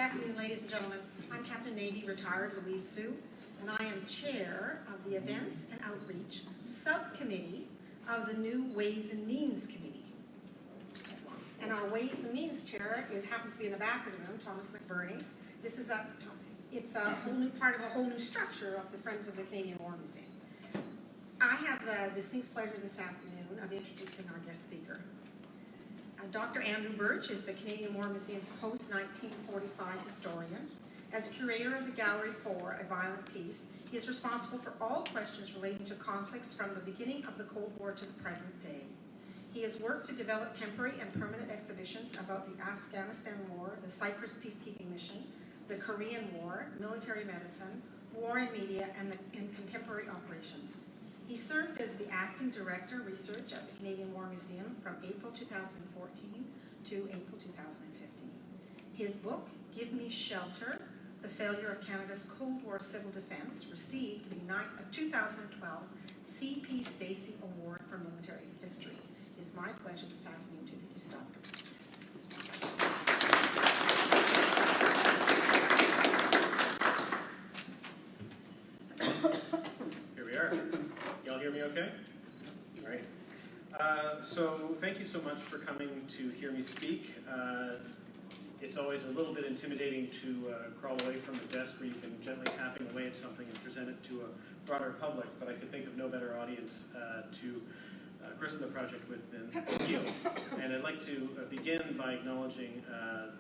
afternoon, ladies and gentlemen. I'm Captain Navy retired Louise Sue, and I am chair of the Events and Outreach Subcommittee of the new Ways and Means Committee. And our Ways and Means chair happens to be in the back of the room, Thomas McBurney. It's a whole new part of a whole new structure of the Friends of the Canadian War Museum. I have the distinct pleasure this afternoon of introducing our guest speaker. Dr. Andrew Burtch is the Canadian War Museum's post-1945 historian. As curator of the Gallery for A Violent Peace, he is responsible for all questions relating to conflicts from the beginning of the Cold War to the present day. He has worked to develop temporary and permanent exhibitions about the Afghanistan War, the Cyprus Peacekeeping Mission, the Korean War, military medicine, war and media, and contemporary operations. He served as the acting director of research at the Canadian War Museum from April 2014 to April 2015. His book, Give Me Shelter, The Failure of Canada's Cold War Civil Defense, received the 2012 C.P. Stacey Award for Military History. It's my pleasure this afternoon to introduce Dr. Hear me okay? All right. So thank you so much for coming to hear me speak. It's always a little bit intimidating to crawl away from the desk where you can gently tapping away at something and present it to a broader public, but I could think of no better audience to christen the project with than you. And I'd like to begin by acknowledging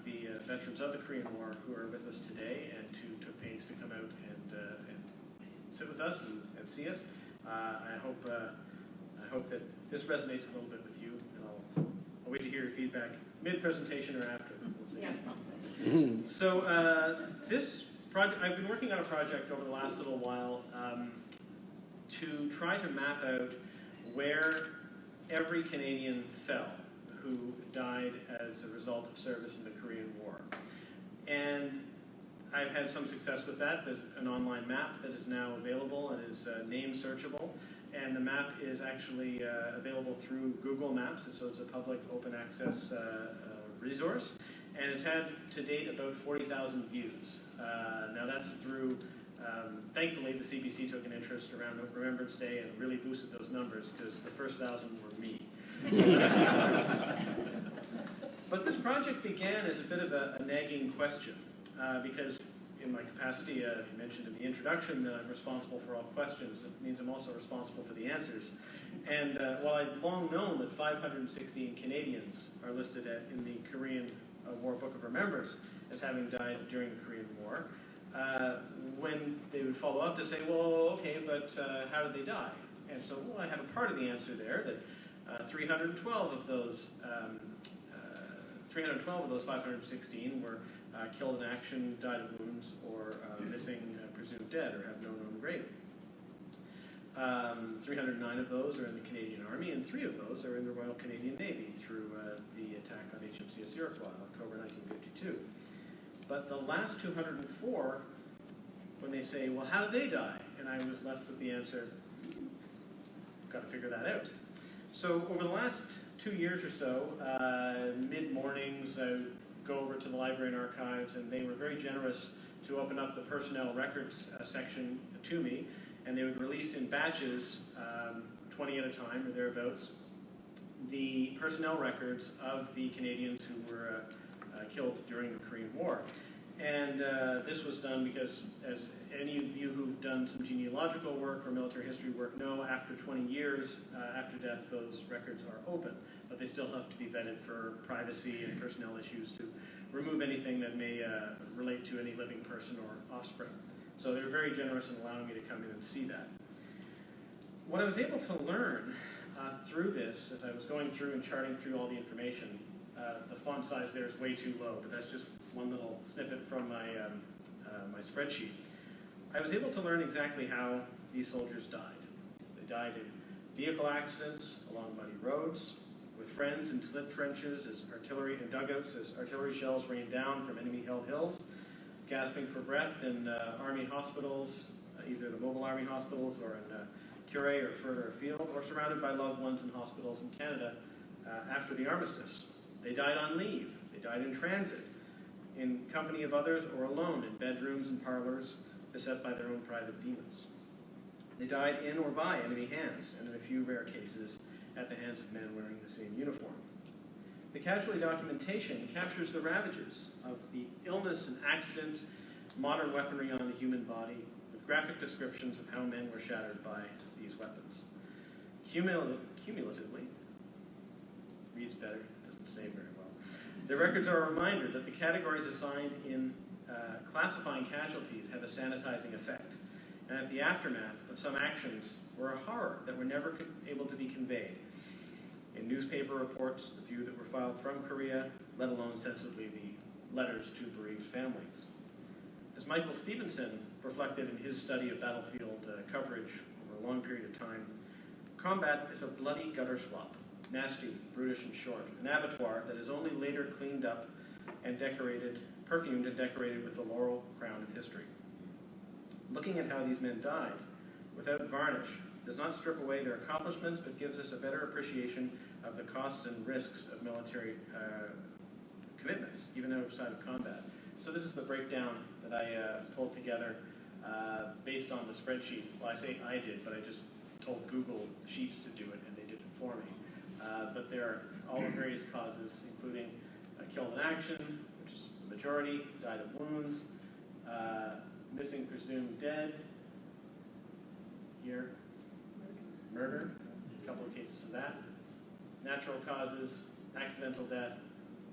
the veterans of the Korean War who are with us today and who took pains to come out and sit with us and see us. I hope that this resonates a little bit with you, and I'll wait to hear your feedback mid-presentation or after. We'll see. Yeah. So this project, I've been working on a project over the last little while to try to map out where every Canadian fell who died as a result of service in the Korean War. And I've had some success with that. There's an online map that is now available and is name searchable. And the map is actually available through Google Maps, so it's a public open access resource. And it's had to date about 40,000 views. Now that's through, thankfully the CBC took an interest around Remembrance Day and really boosted those numbers because the first 1,000 were me. But this project began as a bit of a nagging question. Because in my capacity, you mentioned in the introduction that I'm responsible for all questions. It means I'm also responsible for the answers. And while I'd long known that 516 Canadians are listed in the Korean War Book of Remembrance as having died during the Korean War, when they would follow up to say, well, okay, but how did they die? And so, well, I have a part of the answer there that 312 of those 516 were killed in action, died of wounds, or missing, presumed dead, or have no known grave. 309 of those are in the Canadian Army, and 3 of those are in the Royal Canadian Navy through the attack on HMCS Iroquois in October 1952. But the last 204, when they say, well, how did they die? And I was left with the answer, got to figure that out. So over the last 2 years or so, mid-mornings, I would go over to the library and archives, and they were very generous to open up the personnel records section to me, and they would release in batches, 20 at a time or thereabouts, the personnel records of the Canadians who were killed during the Korean War. And this was done because, as any of you who've done some genealogical work or military history work know, after 20 years after death, those records are open. But they still have to be vetted for privacy and personnel issues to remove anything that may relate to any living person or offspring. So they were very generous in allowing me to come in and see that. What I was able to learn through this, as I was going through and charting through all the information, the font size there is way too low, but that's just one little snippet from my, my spreadsheet. I was able to learn exactly how these soldiers died. They died in vehicle accidents along muddy roads, with friends in slip trenches as artillery and dugouts as artillery shells rained down from enemy-held hills, gasping for breath in army hospitals, either the mobile army hospitals or in Curay or further afield, or surrounded by loved ones in hospitals in Canada after the armistice. They died on leave. They died in transit. in company of others, or alone in bedrooms and parlors beset by their own private demons. They died in or by enemy hands, and in a few rare cases, at the hands of men wearing the same uniform. The casualty documentation captures the ravages of the illness and accident, modern weaponry on the human body, with graphic descriptions of how men were shattered by these weapons. Cumulatively, reads better, doesn't say very well. The records are a reminder that the categories assigned in classifying casualties have a sanitizing effect, and that the aftermath of some actions were a horror that were never able to be conveyed in newspaper reports, the few that were filed from Korea, let alone sensibly the letters to bereaved families. As Michael Stevenson reflected in his study of battlefield coverage over a long period of time, combat is a bloody gutter slop, nasty, brutish, and short, an abattoir that is only later cleaned up and decorated, perfumed and decorated with the laurel crown of history. Looking at how these men died, without varnish, does not strip away their accomplishments, but gives us a better appreciation of the costs and risks of military commitments, even outside of combat. So this is the breakdown that I pulled together based on the spreadsheet. Well, I say I did, but I just told Google Sheets to do it, and they did it for me. But there are all the various causes, including killed in action, which is the majority, died of wounds, missing presumed dead, here, murder, a couple of cases of that, natural causes, accidental death,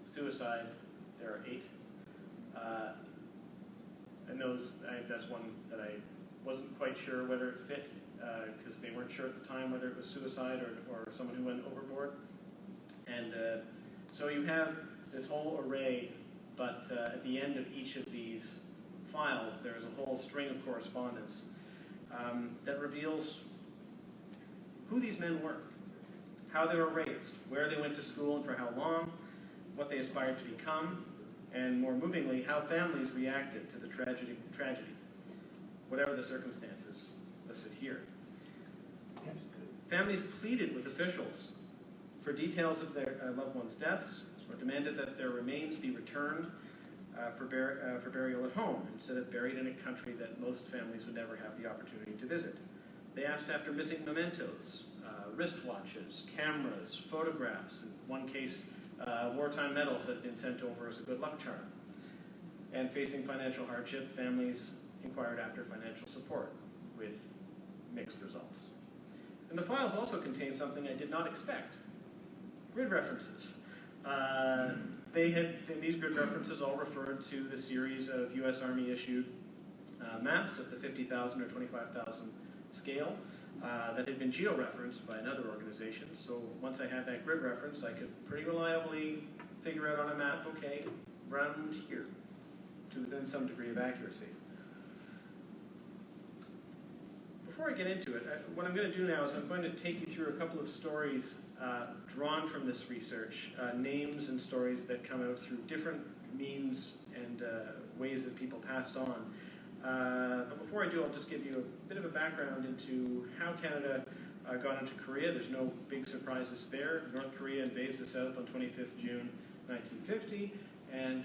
suicide, there are 8. And that's one that I wasn't quite sure whether it fit, because they weren't sure at the time whether it was suicide or someone who went overboard. And so you have this whole array, but at the end of each of these files, there's a whole string of correspondence that reveals who these men were, how they were raised, where they went to school and for how long, what they aspired to become, and more movingly, how families reacted to the tragedy, whatever the circumstances listed here. Families pleaded with officials for details of their loved ones' deaths, or demanded that their remains be returned for burial at home, instead of buried in a country that most families would never have the opportunity to visit. They asked after missing mementos, wristwatches, cameras, photographs, in one case, wartime medals that had been sent over as a good luck charm. And facing financial hardship, families inquired after financial support, with mixed results. And the files also contain something I did not expect: grid references. These grid references all referred to the series of U.S. Army issued maps at the 50,000 or 25,000 scale that had been geo-referenced by another organization. So once I had that grid reference, I could pretty reliably figure out on a map, okay, round here, to within some degree of accuracy. Before I get into it, what I'm going to do now is I'm going to take you through a couple of stories drawn from this research, names and stories that come out through different means and ways that people passed on. But before I do, I'll just give you a bit of a background into how Canada got into Korea. There's no big surprises there. North Korea invades the South on 25th June 1950 and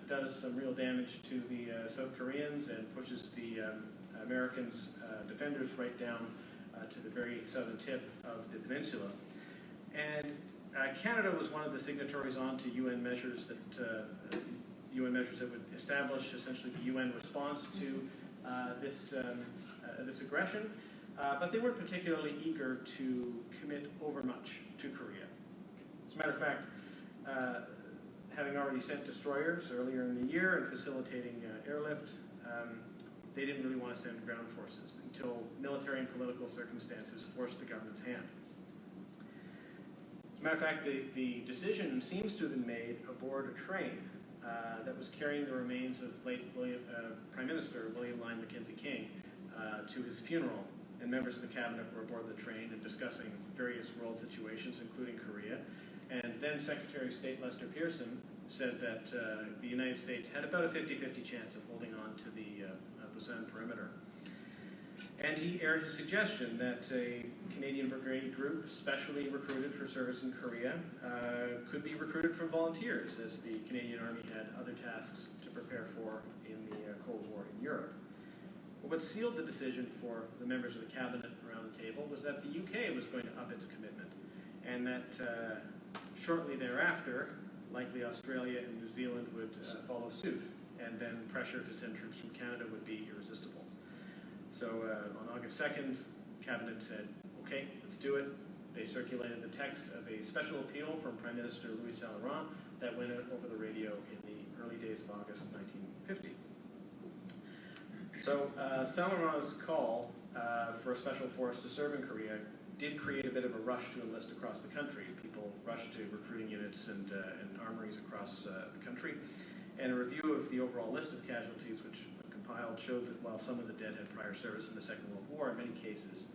does some real damage to the South Koreans and pushes the Americans' defenders right down to the very southern tip of the peninsula. And Canada was one of the signatories on to UN measures that would establish essentially the UN response to this aggression, but they weren't particularly eager to commit overmuch to Korea. As a matter of fact, having already sent destroyers earlier in the year and facilitating airlift, they didn't really want to send ground forces until military and political circumstances forced the government's hand. As a matter of fact, the decision seems to have been made aboard a train that was carrying the remains of late Prime Minister William Lyon Mackenzie King to his funeral, and members of the cabinet were aboard the train and discussing various world situations, including Korea. And then Secretary of State Lester Pearson said that the United States had about a 50-50 chance of holding on to the Busan perimeter. And he aired his suggestion that a Canadian Brigade group, specially recruited for service in Korea, could be recruited from volunteers, as the Canadian Army had other tasks to prepare for in the Cold War in Europe. But what sealed the decision for the members of the cabinet around the table was that the UK was going to up its commitment, and that shortly thereafter, likely Australia and New Zealand would follow suit, and then pressure to send troops from Canada would be irresistible. So on August 2nd, Cabinet said, okay, let's do it. They circulated the text of a special appeal from Prime Minister Louis Saint-Laurent that went out over the radio in the early days of August 1950. So Saint-Laurent's call for a special force to serve in Korea did create a bit of a rush to enlist across the country. People rushed to recruiting units and armories across the country. And a review of the overall list of casualties, which compiled, showed that while some of the dead had prior service in the Second World War, in many cases,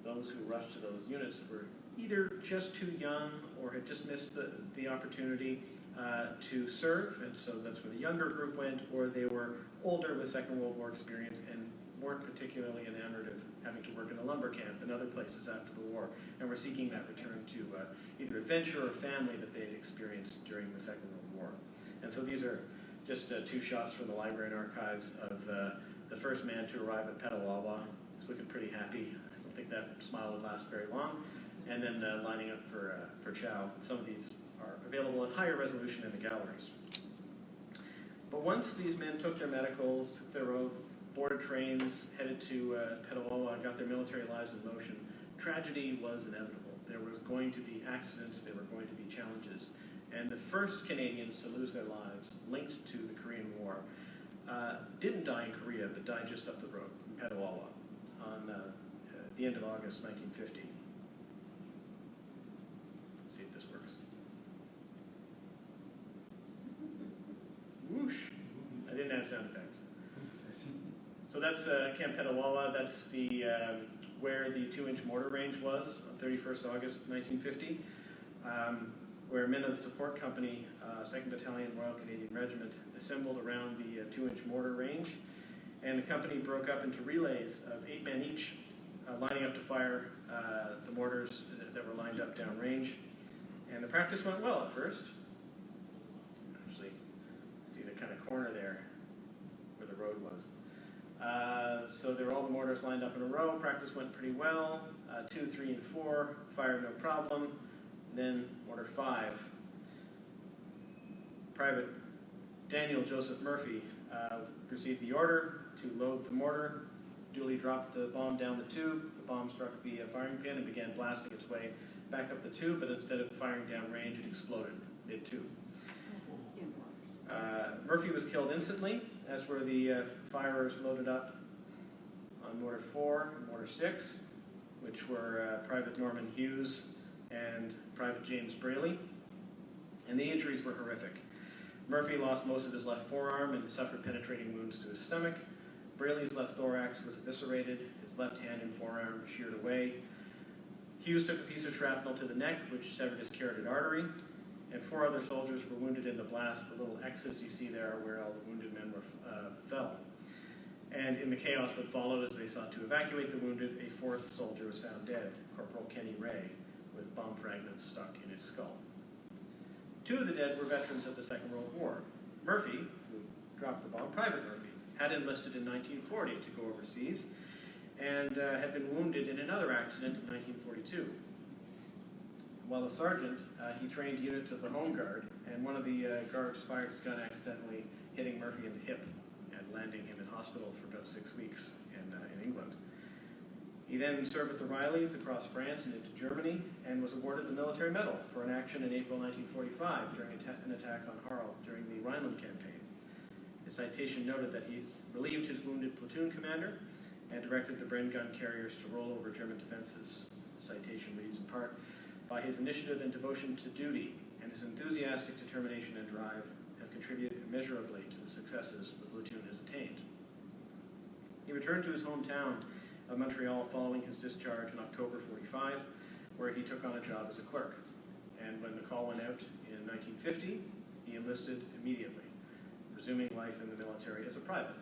those who rushed to those units were either just too young or had just missed the opportunity to serve, and so that's where the younger group went, or they were older with Second World War experience and weren't particularly enamored of having to work in a lumber camp and other places after the war, and were seeking that return to either adventure or family that they had experienced during the Second World War. And so these are just two shots from the library and archives of the first man to arrive at Petawawa. He's looking pretty happy. I don't think that smile would last very long. And then lining up for chow. Some of these are available at higher resolution in the galleries. But once these men took their medicals, took their oath, boarded trains, headed to Petawawa, got their military lives in motion, tragedy was inevitable. There was going to be accidents, there were going to be challenges. And the first Canadians to lose their lives linked to the Korean War didn't die in Korea, but died just up the road in Petawawa on the end of August 1950. Let's see if this works. Whoosh! I didn't have sound effects. So that's Camp Petawawa. That's the where the 2-inch mortar range was on 31st August 1950. Where men of the support company, 2nd Battalion, Royal Canadian Regiment, assembled around the 2-inch mortar range. And the company broke up into relays of 8 men each, lining up to fire the mortars that were lined up downrange. And the practice went well at first. Actually, see the kind of corner there where the road was. So there were all the mortars lined up in a row. Practice went pretty well. 2, 3, and 4 fired no problem. Then Mortar 5. Private Daniel Joseph Murphy received the order to load the mortar, duly dropped the bomb down the tube. The bomb struck the firing pin and began blasting its way back up the tube, but instead of firing down range, it exploded mid-tube. Murphy was killed instantly, as were the firers loaded up on Mortar 4 and Mortar 6, which were Private Norman Hughes and Private James Braley, and the injuries were horrific. Murphy lost most of his left forearm and suffered penetrating wounds to his stomach. Braley's left thorax was eviscerated, his left hand and forearm sheared away. Hughes took a piece of shrapnel to the neck, which severed his carotid artery, and 4 other soldiers were wounded in the blast. The little X's you see there are where all the wounded men fell. And in the chaos that followed as they sought to evacuate the wounded, a 4th soldier was found dead, Corporal Kenny Ray, with bomb fragments stuck in his skull. 2 of the dead were veterans of the Second World War. Murphy, who dropped the bomb, Private Murphy, had enlisted in 1940 to go overseas and had been wounded in another accident in 1942. While a sergeant, he trained units of the Home Guard, and one of the guards fired his gun accidentally, hitting Murphy in the hip and landing him in hospital for about 6 weeks in England. He then served with the Rileys across France and into Germany, and was awarded the Military Medal for an action in April 1945 during an attack on Harl during the Rhineland campaign. His citation noted that he relieved his wounded platoon commander and directed the Bren gun carriers to roll over German defenses. The citation reads in part, "By his initiative and devotion to duty and his enthusiastic determination and drive have contributed immeasurably to the successes the platoon has attained." He returned to his hometown of Montreal following his discharge in October 45, where he took on a job as a clerk. And when the call went out in 1950, he enlisted immediately, resuming life in the military as a private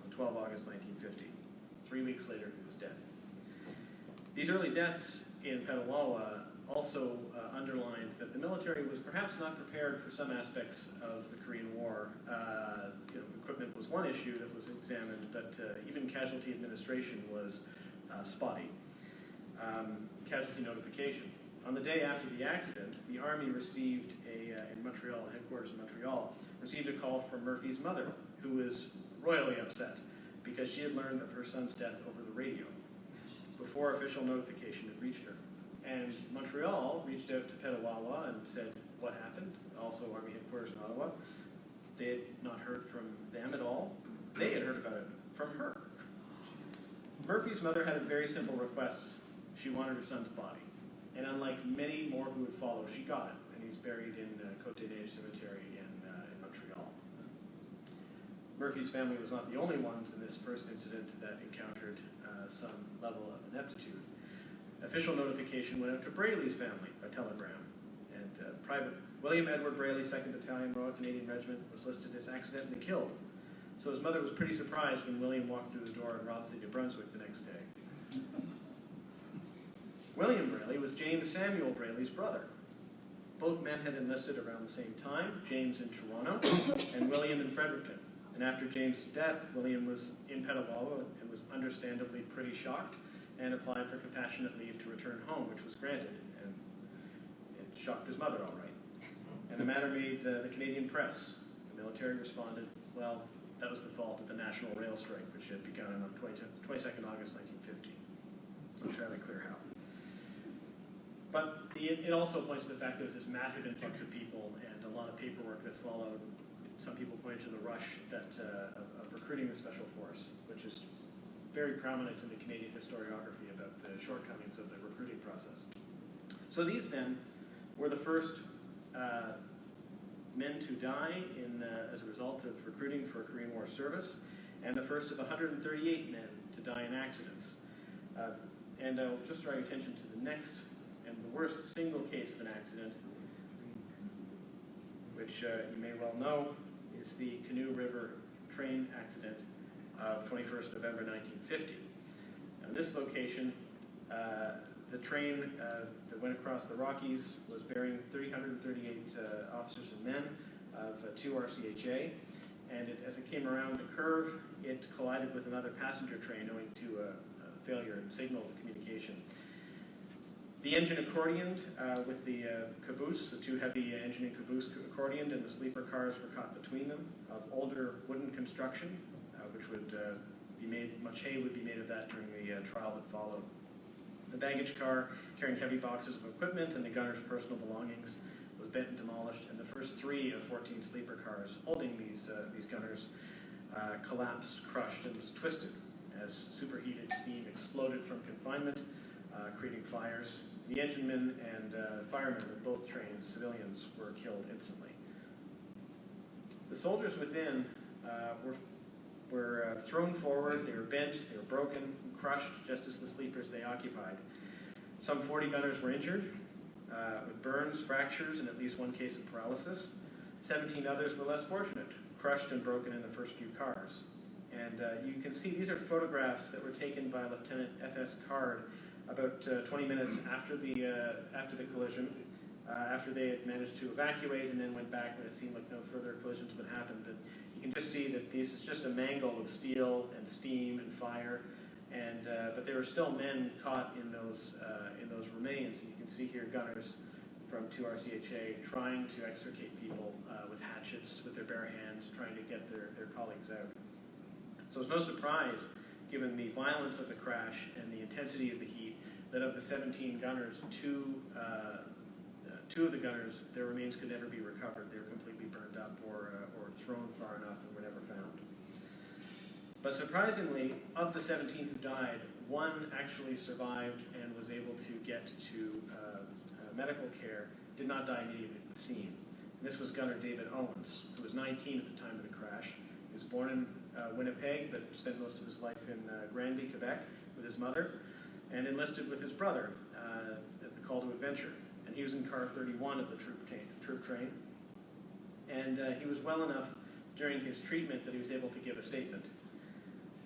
on 12 August 1950. 3 weeks later, he was dead. These early deaths in Petawawa also underlined that the military was perhaps not prepared for some aspects of the Korean War. Equipment was one issue that was examined, but even casualty administration was spotty. Casualty notification. On the day after the accident, the Army received in Montreal, headquarters in Montreal, received a call from Murphy's mother, who was royally upset because she had learned of her son's death over the radio before official notification had reached her. And Montreal reached out to Petawawa and said what happened, also Army headquarters in Ottawa. They had not heard from them at all. They had heard about it from her. Murphy's mother had a very simple request. She wanted her son's body. And unlike many more who would follow, she got it. And he's buried in Côte-des-Neiges Cemetery in Montreal. Murphy's family was not the only ones in this first incident that encountered some level of ineptitude. Official notification went out to Braley's family by telegram. And Private William Edward Braley, 2nd Battalion, Royal Canadian Regiment, was listed as accidentally killed. So his mother was pretty surprised when William walked through the door in Rothley, New Brunswick the next day. William Braley was James Samuel Braley's brother. Both men had enlisted around the same time, James in Toronto and William in Fredericton. And after James' death, William was in Petawawa and was understandably pretty shocked and applied for compassionate leave to return home, which was granted. And it shocked his mother, all right. And the matter made the Canadian press. The military responded, well, that was the fault of the National Rail Strike, which had begun on 22nd August 1950. Not entirely clear how. But it also points to the fact that there was this massive influx of people and a lot of paperwork that followed. Some people point to the rush of recruiting the Special Force, which is very prominent in the Canadian historiography about the shortcomings of the recruiting process. So these then were the first men to die as a result of recruiting for Korean War service, and the first of 138 men to die in accidents. And I'll just draw your attention to the next and the worst single case of an accident, which you may well know is the Canoe River train accident of 21st November 1950. Now, this location, the train that went across the Rockies was bearing 338 officers and men of 2 RCHA, and as it came around a curve, it collided with another passenger train owing to a failure in signals communication. The engine accordioned with the caboose, the 2 heavy engine and caboose accordioned, and the sleeper cars were caught between them, of older wooden construction, which would be made, much hay would be made of that during the trial that followed. The baggage car, carrying heavy boxes of equipment and the gunner's personal belongings, was bent and demolished, and the first 3 of 14 sleeper cars holding these gunners collapsed, crushed, and was twisted as superheated steam exploded from confinement, creating fires. The enginemen and firemen of both trains, civilians, were killed instantly. The soldiers within were thrown forward, they were bent, they were broken, crushed, just as the sleepers they occupied. Some 40 gunners were injured, with burns, fractures, and at least 1 case of paralysis. 17 others were less fortunate, crushed and broken in the first few cars. And you can see these are photographs that were taken by Lieutenant F.S. Card about 20 minutes after the collision, after they had managed to evacuate and then went back when it seemed like no further collisions would happen. But you can just see that this is just a mangle of steel and steam and fire, and but there were still men caught in those remains. And you can see here gunners from 2 RCHA trying to extricate people with hatchets, with their bare hands, trying to get their colleagues out. So it's no surprise, given the violence of the crash and the intensity of the heat, that of the 17 gunners, two of the gunners, their remains could never be recovered. They were completely burned up or thrown far enough and were never found. But surprisingly, of the 17 who died, 1 actually survived and was able to get to medical care, did not die immediately at the scene. And this was Gunner David Owens, who was 19 at the time of the crash. He was born in Winnipeg, but spent most of his life in Granby, Quebec, with his mother, and enlisted with his brother at the call to adventure. And he was in car 31 of the troop train. And he was well enough during his treatment that he was able to give a statement.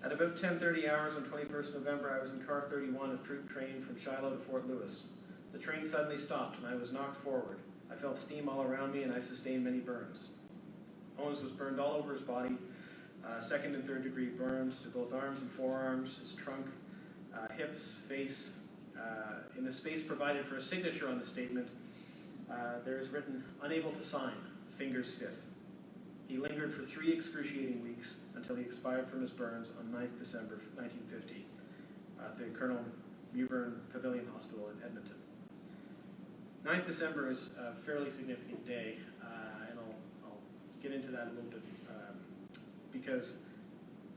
At about 10:30 hours on 21st November, I was in car 31 of troop train from Shiloh to Fort Lewis. The train suddenly stopped and I was knocked forward. I felt steam all around me and I sustained many burns. Owens was burned all over his body, second and third degree burns to both arms and forearms, his trunk, hips, face. In the space provided for a signature on the statement, there is written, "Unable to sign, fingers stiff." He lingered for 3 excruciating weeks until he expired from his burns on 9th December 1950 at the Colonel Mewburn Pavilion Hospital in Edmonton. 9th December is a fairly significant day, and I'll get into that a little bit, because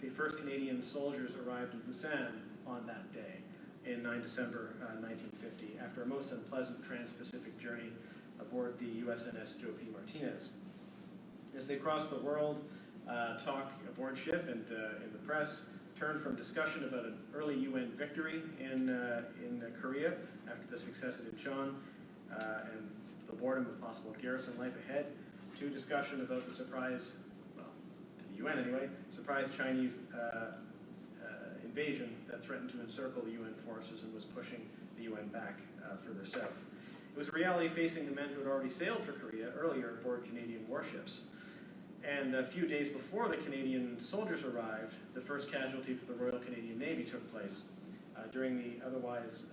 the first Canadian soldiers arrived in Busan on that day in 9 December 1950 after a most unpleasant trans-Pacific journey aboard the USNS Joe P. Martinez. As they crossed the world, talk aboard ship and in the press turned from discussion about an early UN victory in Korea after the success at Incheon and the boredom of possible garrison life ahead, to discussion about the surprise, well, to the UN anyway, surprise Chinese invasion that threatened to encircle the UN forces and was pushing the UN back further south. It was a reality facing the men who had already sailed for Korea earlier aboard Canadian warships. And a few days before the Canadian soldiers arrived, the first casualty for the Royal Canadian Navy took place during the otherwise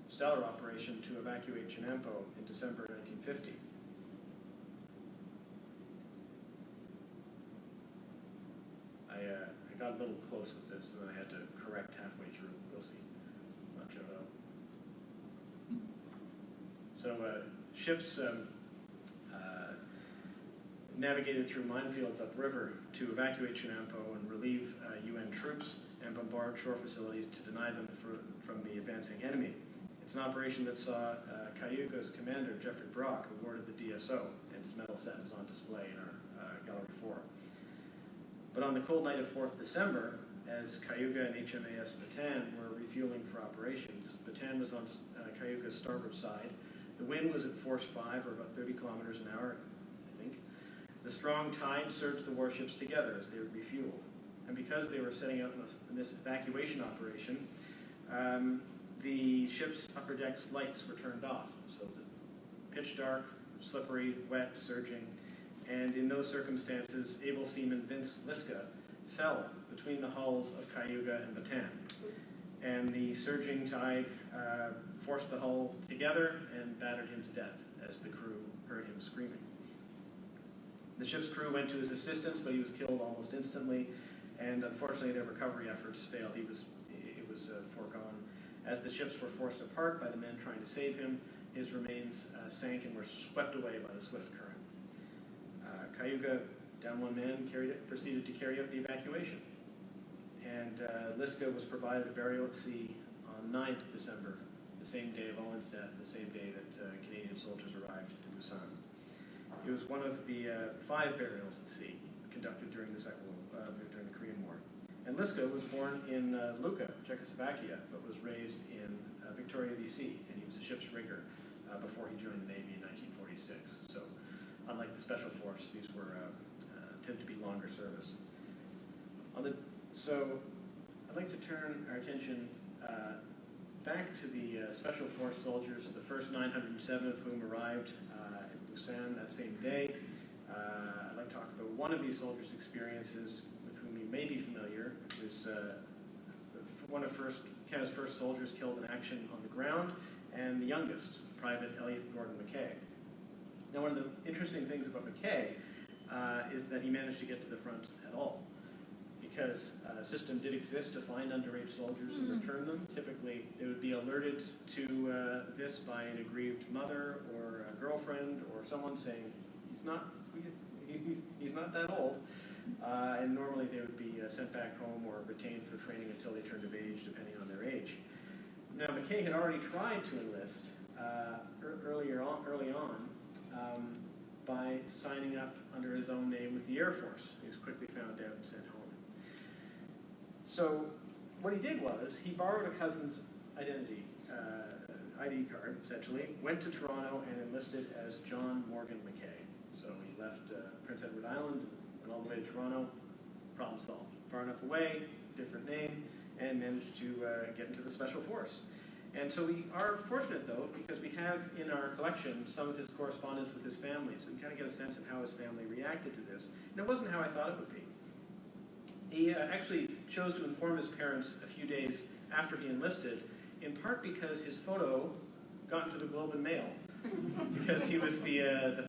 stellar operation to evacuate Chenampo in December 1950. I got a little close with this and I had to correct halfway through. We'll see. Not Joe out. So ships navigated through minefields upriver to evacuate Chenampo and relieve UN troops and bombard shore facilities to deny them from the advancing enemy. It's an operation that saw Cayuga's commander, Jeffrey Brock, awarded the DSO, and his medal set is on display in our Gallery 4. But on the cold night of 4th December, as Cayuga and HMAS Bataan were refueling for operations, Bataan was on Cayuga's starboard side. The wind was at force 5, or about 30 kilometers an hour, I think. The strong tide surged the warships together as they were refueled. And because they were setting out in this evacuation operation, the ship's upper deck's lights were turned off. So the pitch dark, slippery, wet, surging. And in those circumstances, able seaman Vince Liska fell between the hulls of Cayuga and Bataan. And the surging tide forced the hulls together and battered him to death as the crew heard him screaming. The ship's crew went to his assistance, but he was killed almost instantly, and unfortunately their recovery efforts failed. It was foregone. As the ships were forced apart by the men trying to save him, his remains sank and were swept away by the swift current. Cayuga, down one man, proceeded to carry out the evacuation. And Liska was provided a burial at sea on 9th December, the same day of Owen's death, the same day that Canadian soldiers arrived in Busan. It was one of the 5 burials at sea conducted during the Korean War. And Liska was born in Lucca, Czechoslovakia, but was raised in Victoria, BC, and he was a ship's rigger before he joined the Navy in 1946. So, unlike the Special Force, these were tend to be longer service. So, I'd like to turn our attention back to the Special Force soldiers, the first 907 of whom arrived in Busan that same day. I'd like to talk about one of these soldiers' experiences with whom you may be familiar. It was one of Canada's first soldiers killed in action on the ground, and the youngest, Private Elliot Gordon McKay. Now, one of the interesting things about McKay is that he managed to get to the front at all, because a system did exist to find underage soldiers and return them. Typically, they would be alerted to this by an aggrieved mother or a girlfriend or someone saying, he's not that old. And normally they would be sent back home or retained for training until they turned of age, depending on their age. Now, McKay had already tried to enlist early on by signing up under his own name with the Air Force. He was quickly found out and sent home. So what he did was he borrowed a cousin's ID card, essentially, went to Toronto and enlisted as John Morgan McKay. So he left Prince Edward Island, went all the way to Toronto, problem solved. Far enough away, different name, and managed to get into the Special Force. And so we are fortunate, though, because we have in our collection some of his correspondence with his family, so we kind of get a sense of how his family reacted to this. And it wasn't how I thought it would be. He actually chose to inform his parents a few days after he enlisted, in part because his photo got into the Globe and Mail, because he was the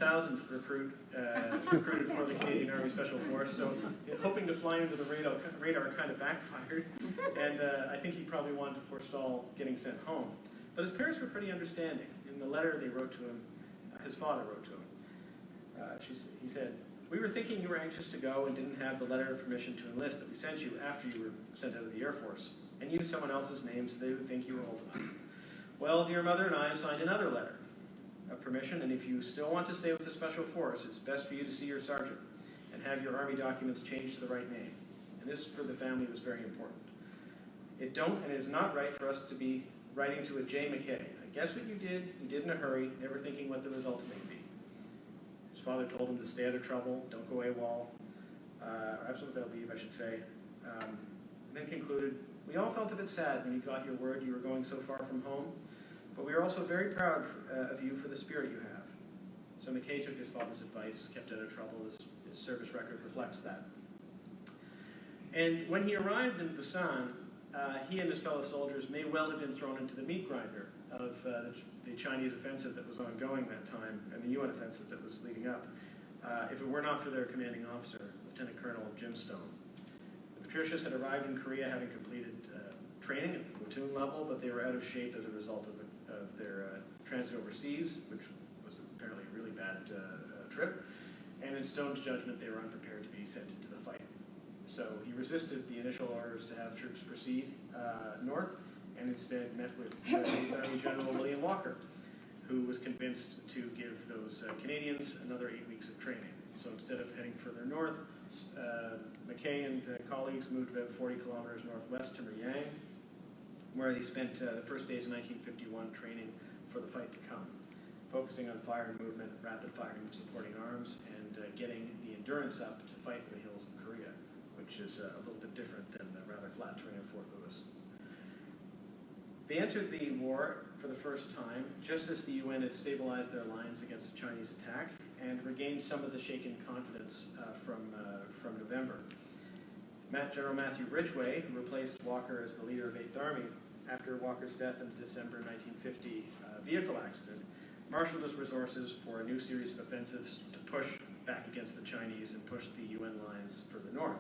1000th recruited for the Canadian Army Special Force, so hoping to fly under the radar kind of backfired, and I think he probably wanted to forestall getting sent home. But his parents were pretty understanding. In the letter they wrote to him, his father wrote to him, he said, "We were thinking you were anxious to go and didn't have the letter of permission to enlist that we sent you after you were sent out of the Air Force, and used someone else's name so they would think you were old enough. Well, dear mother and I have signed another letter of permission, and if you still want to stay with the Special Force, it's best for you to see your sergeant and have your Army documents changed to the right name." And this, for the family, was very important. It is not right for us to be writing to a J. McKay. I guess what you did in a hurry, never thinking what the results may be. His father told him to stay out of trouble, don't go AWOL, absolutely leave, I should say. And then concluded, "We all felt a bit sad when you got your word you were going so far from home, but we are also very proud of you for the spirit you have." So McKay took his father's advice, kept out of trouble. His service record reflects that. And when he arrived in Busan, he and his fellow soldiers may well have been thrown into the meat grinder of the Chinese offensive that was ongoing that time, and the UN offensive that was leading up, if it were not for their commanding officer, Lieutenant Colonel Jim Stone. The Patricias had arrived in Korea having completed training at the platoon level, but they were out of shape as a result of their transit overseas, which was apparently a really bad trip. And in Stone's judgment, they were unprepared to be sent into the fight. So he resisted the initial orders to have troops proceed north, and instead met with Army General William Walker, who was convinced to give those Canadians another 8 weeks of training. So instead of heading further north, McKay and colleagues moved about 40 kilometers northwest to Miryang, where they spent the first days of 1951 training for the fight to come, focusing on fire and movement, rapid firing and supporting arms, and getting the endurance up to fight in the hills of Korea, which is a little bit different than the rather flat terrain of Fort Lewis. They entered the war for the first time just as the UN had stabilized their lines against the Chinese attack and regained some of the shaken confidence from November. General Matthew Ridgway, who replaced Walker as the leader of 8th Army after Walker's death in the December 1950 vehicle accident, marshaled his resources for a new series of offensives to push back against the Chinese and push the UN lines further north.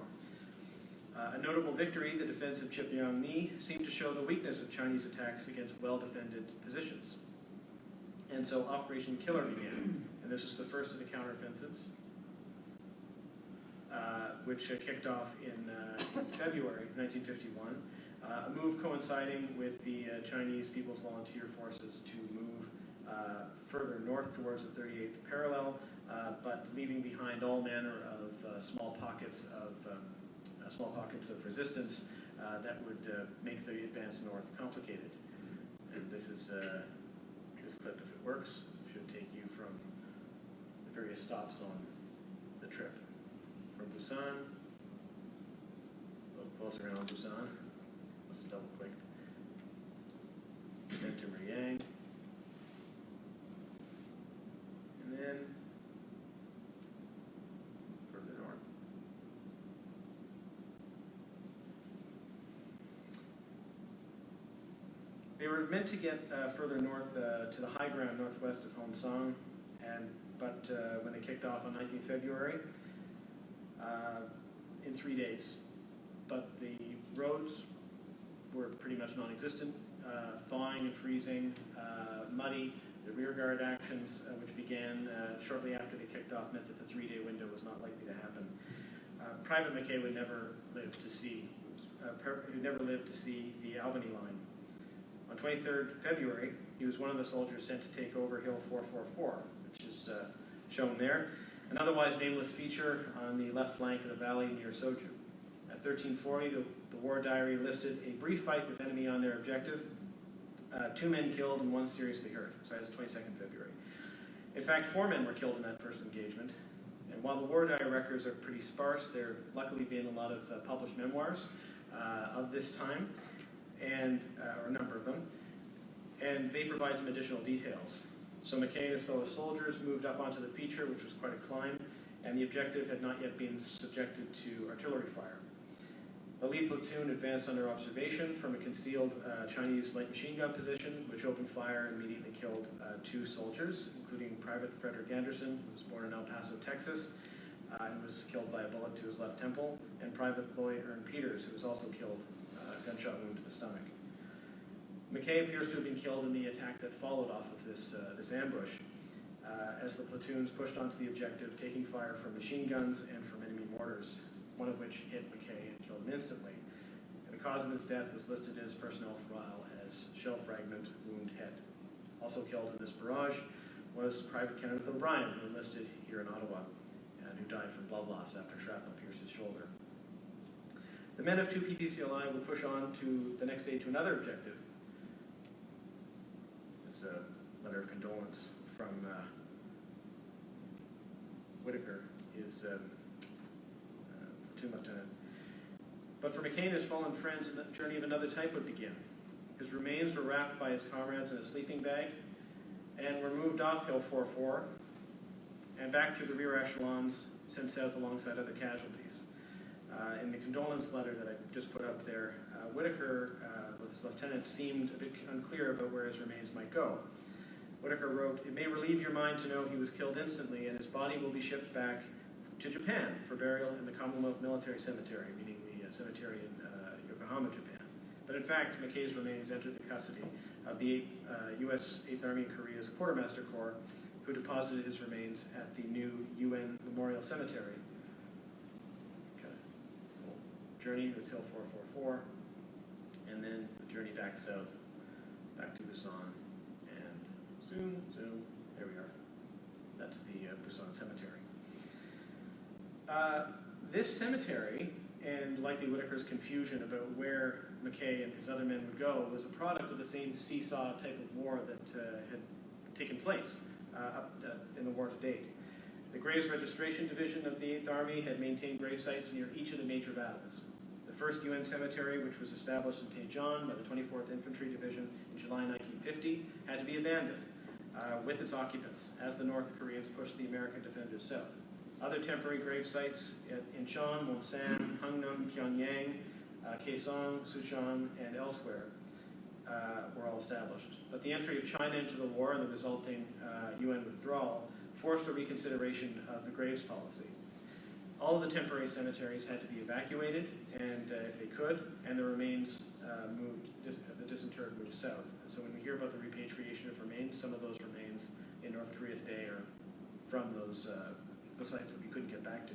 A notable victory, the defense of Chepiang-ni, seemed to show the weakness of Chinese attacks against well-defended positions. And so Operation Killer began, and this was the first of the counteroffensives, which kicked off in February 1951, a move coinciding with the Chinese People's Volunteer Forces to move further north towards the 38th parallel, but leaving behind all manner of small pockets of resistance that would make the advance north complicated. And this is this clip, if it works, should take you from the various stops on the trip. From Busan, a little closer on Busan, let's double click. Then to Miryang. And then further north. They were meant to get further north to the high ground northwest of Honsong, but when they kicked off on 19th February, in 3 days. But the roads were pretty much non-existent, thawing and freezing, muddy. The rearguard actions, which began shortly after they kicked off, meant that the 3-day window was not likely to happen. Private McKay would never live to see the Albany line. On 23rd February, he was one of the soldiers sent to take over Hill 444, which is shown there, an otherwise nameless feature on the left flank of the valley near Soju. At 1340, the war diary listed a brief fight with enemy on their objective, 2 men killed and 1 seriously hurt. Sorry, that's 22nd February. In fact, 4 men were killed in that first engagement. And while the war diary records are pretty sparse, there have luckily been a lot of published memoirs. of this time, and or a number of them, and they provide some additional details. So McKay and his fellow soldiers moved up onto the feature, which was quite a climb, and the objective had not yet been subjected to artillery fire. The lead platoon advanced under observation from a concealed Chinese light machine gun position, which opened fire and immediately killed 2 soldiers, including Private Frederick Anderson, who was born in El Paso, Texas, and was killed by a bullet to his left temple, and Private Lloyd Ern Peters, who was also killed, a gunshot wound to the stomach. McKay appears to have been killed in the attack that followed off of this ambush, as the platoons pushed onto the objective, taking fire from machine guns and from enemy mortars, one of which hit McKay and killed him instantly. And the cause of his death was listed in his personnel file as shell fragment, wound, head. Also killed in this barrage was Private Kenneth O'Brien, who enlisted here in Ottawa, and who died from blood loss after shrapnel pierced his shoulder. The men of 2 PPCLI would push on to the next day to another objective. There's a letter of condolence from Whitaker, his platoon lieutenant. But for McKay and his fallen friends, a journey of another type would begin. His remains were wrapped by his comrades in a sleeping bag and were moved off Hill 4-4 and back through the rear echelons, sent south alongside other casualties. In the condolence letter that I just put up there, Whitaker, with his lieutenant, seemed a bit unclear about where his remains might go. Whitaker wrote, "It may relieve your mind to know he was killed instantly, and his body will be shipped back to Japan for burial in the Commonwealth Military Cemetery," meaning the cemetery in Yokohama, Japan. But in fact, McKay's remains entered the custody of the U.S. 8th Army in Korea's Quartermaster Corps, who deposited his remains at the new UN Memorial Cemetery. Journey was Hill 444, and then the journey back south, back to Busan, and zoom, there we are. That's the Busan Cemetery. This cemetery, and likely Whitaker's confusion about where McKay and his other men would go, was a product of the same seesaw type of war that had taken place in the war to date. The Graves Registration Division of the 8th Army had maintained grave sites near each of the major battles. The first UN cemetery, which was established in Daejeon by the 24th Infantry Division in July 1950, had to be abandoned with its occupants as the North Koreans pushed the American defenders south. Other temporary grave sites at Incheon, Wonsan, Hungnam, Pyongyang, Kaesong, Sushan, and elsewhere were all established. But the entry of China into the war and the resulting UN withdrawal forced a reconsideration of the graves policy. All of the temporary cemeteries had to be evacuated, and if they could, and the remains the disinterred moved south. And so when we hear about the repatriation of remains, some of those remains in North Korea today are from those the sites that we couldn't get back to.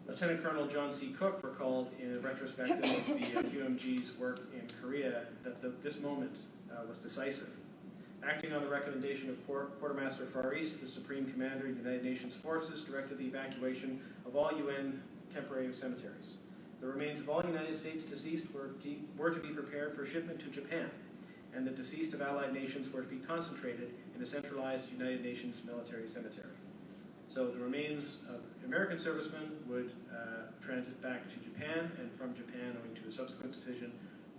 Lieutenant Colonel John C. Cook recalled in a retrospective of the QMG's work in Korea that this moment was decisive. Acting on the recommendation of Quartermaster Far East, the Supreme Commander of United Nations Forces directed the evacuation of all UN temporary cemeteries. The remains of all United States deceased were to be prepared for shipment to Japan, and the deceased of Allied nations were to be concentrated in a centralized United Nations military cemetery. So the remains of American servicemen would transit back to Japan, and from Japan, owing to a subsequent decision,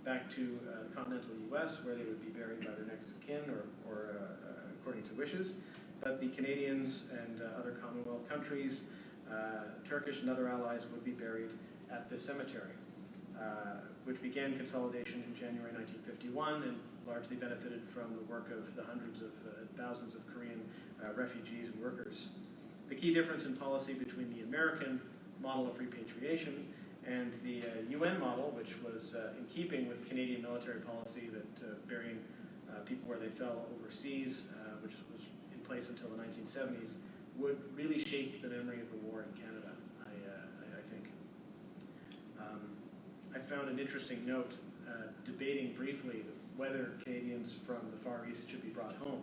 back to the continental U.S., where they would be buried by their next of kin or according to wishes. But the Canadians and other Commonwealth countries, Turkish and other allies, would be buried at this cemetery, which began consolidation in January 1951 and largely benefited from the work of the hundreds of thousands of Korean refugees and workers. The key difference in policy between the American model of repatriation and the UN model, which was in keeping with Canadian military policy that burying people where they fell overseas, which was in place until the 1970s, would really shape the memory of the war in Canada, I think. I found an interesting note debating briefly whether Canadians from the Far East should be brought home.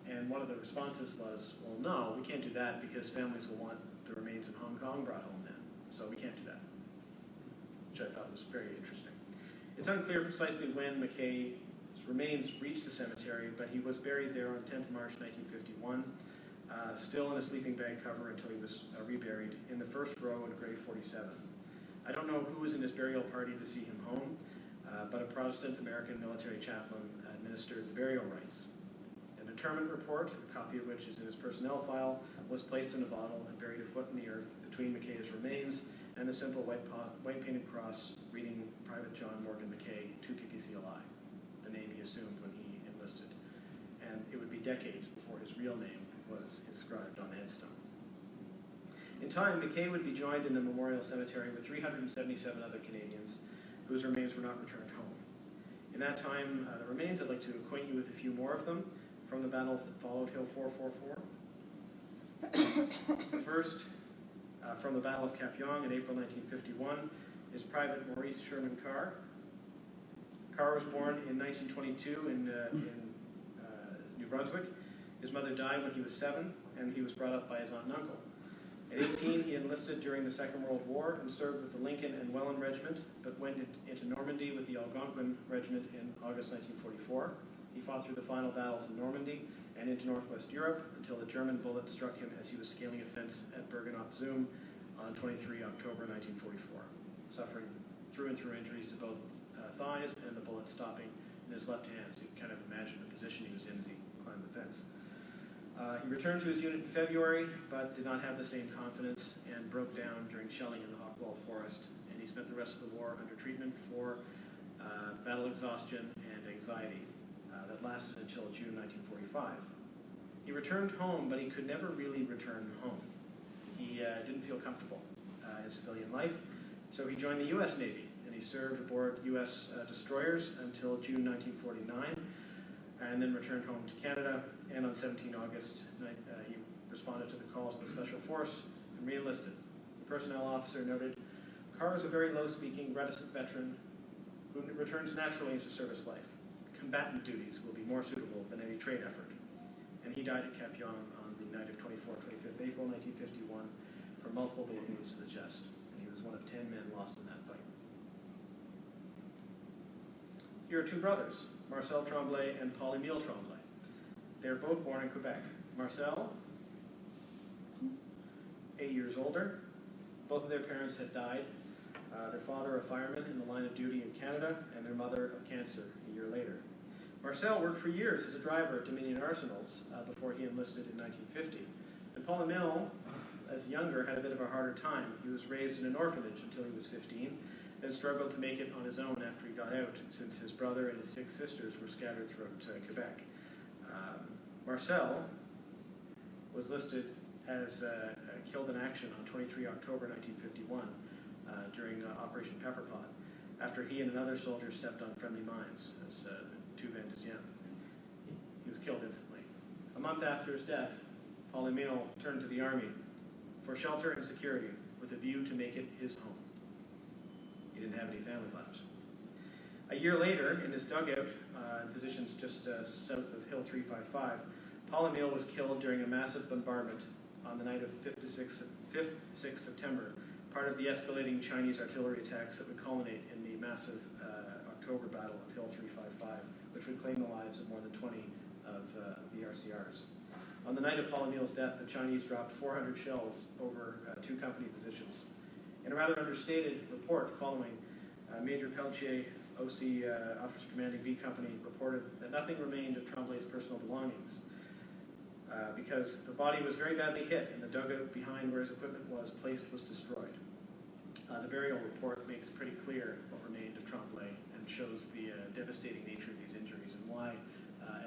And one of the responses was, well, no, we can't do that because families will want the remains in Hong Kong brought home then. So we can't do that, which I thought was very interesting. It's unclear precisely when McKay's remains reached the cemetery, but he was buried there on 10th March 1951, still in a sleeping bag cover until he was reburied in the first row in grave 47. I don't know who was in his burial party to see him home, but a Protestant American military chaplain administered the burial rites. An interment report, a copy of which is in his personnel file, was placed in a bottle and buried a foot in the earth between McKay's remains and the simple white painted cross reading Private John Morgan McKay, 2 PPCLI, the name he assumed when he enlisted. And it would be decades before his real name was inscribed on the headstone. In time, McKay would be joined in the memorial cemetery with 377 other Canadians whose remains were not returned home. In that time, the remains, I'd like to acquaint you with a few more of them from the battles that followed Hill 444. The first, from the Battle of Kapyong in April 1951, is Private Maurice Sherman Carr. Carr was born in 1922 in New Brunswick. His mother died when he was 7, and he was brought up by his aunt and uncle. At 18, he enlisted during the Second World War and served with the Lincoln and Welland Regiment, but went into Normandy with the Algonquin Regiment in August 1944. He fought through the final battles in Normandy and into Northwest Europe until a German bullet struck him as he was scaling a fence at Bergen-op-Zoom on 23 October 1944, suffering through and through injuries to both thighs and the bullet stopping in his left hand. So you can kind of imagine the position he was in as he climbed the fence. He returned to his unit in February, but did not have the same confidence and broke down during shelling in the Hockwall Forest, and he spent the rest of the war under treatment for battle exhaustion and anxiety that lasted until June 1945. He returned home, but he could never really return home. He didn't feel comfortable in civilian life, so he joined the U.S. Navy, and he served aboard U.S. destroyers until June 1949, and then returned home to Canada, and on 17 August, he responded to the calls of the Special Force and re-enlisted. The personnel officer noted, "Carr is a very low-speaking, reticent veteran who returns naturally into service life. Combatant duties will be more suitable than any trade effort." And he died at Kapyong on the night of 25th April 1951 from multiple bullet wounds to the chest. And he was one of 10 men lost in that fight. Here are 2 brothers, Marcel Tremblay and Paul-Émile Tremblay. They are both born in Quebec. Marcel, 8 years older. Both of their parents had died. Their father, a fireman in the line of duty in Canada, and their mother of cancer a year later. Marcel worked for years as a driver at Dominion Arsenals before he enlisted in 1950. And Paul-Émile, as younger, had a bit of a harder time. He was raised in an orphanage until he was 15, then struggled to make it on his own after he got out, since his brother and his 6 sisters were scattered throughout Quebec. Marcel was listed as killed in action on 23 October 1951 during Operation Pepperpot, after he and another soldier stepped on friendly mines as two Van Dizien. He was killed instantly. A month after his death, Paul-Émile turned to the Army for shelter and security with a view to make it his home. He didn't have any family left. A year later, in his dugout, in positions just south of Hill 355, Paul-Émile was killed during a massive bombardment on the night of 5th to 6th September, part of the escalating Chinese artillery attacks that would culminate in the massive October Battle of Hill 355, which would claim the lives of more than 20 of the RCRs. On the night of Paul-Émile's death, the Chinese dropped 400 shells over 2 company positions. In a rather understated report following, Major Peltier, OC Officer Commanding B Company, reported that nothing remained of Tremblay's personal belongings because the body was very badly hit and the dugout behind where his equipment was placed was destroyed. The burial report makes pretty clear what remained of Tremblay and shows the devastating nature of these injuries and why,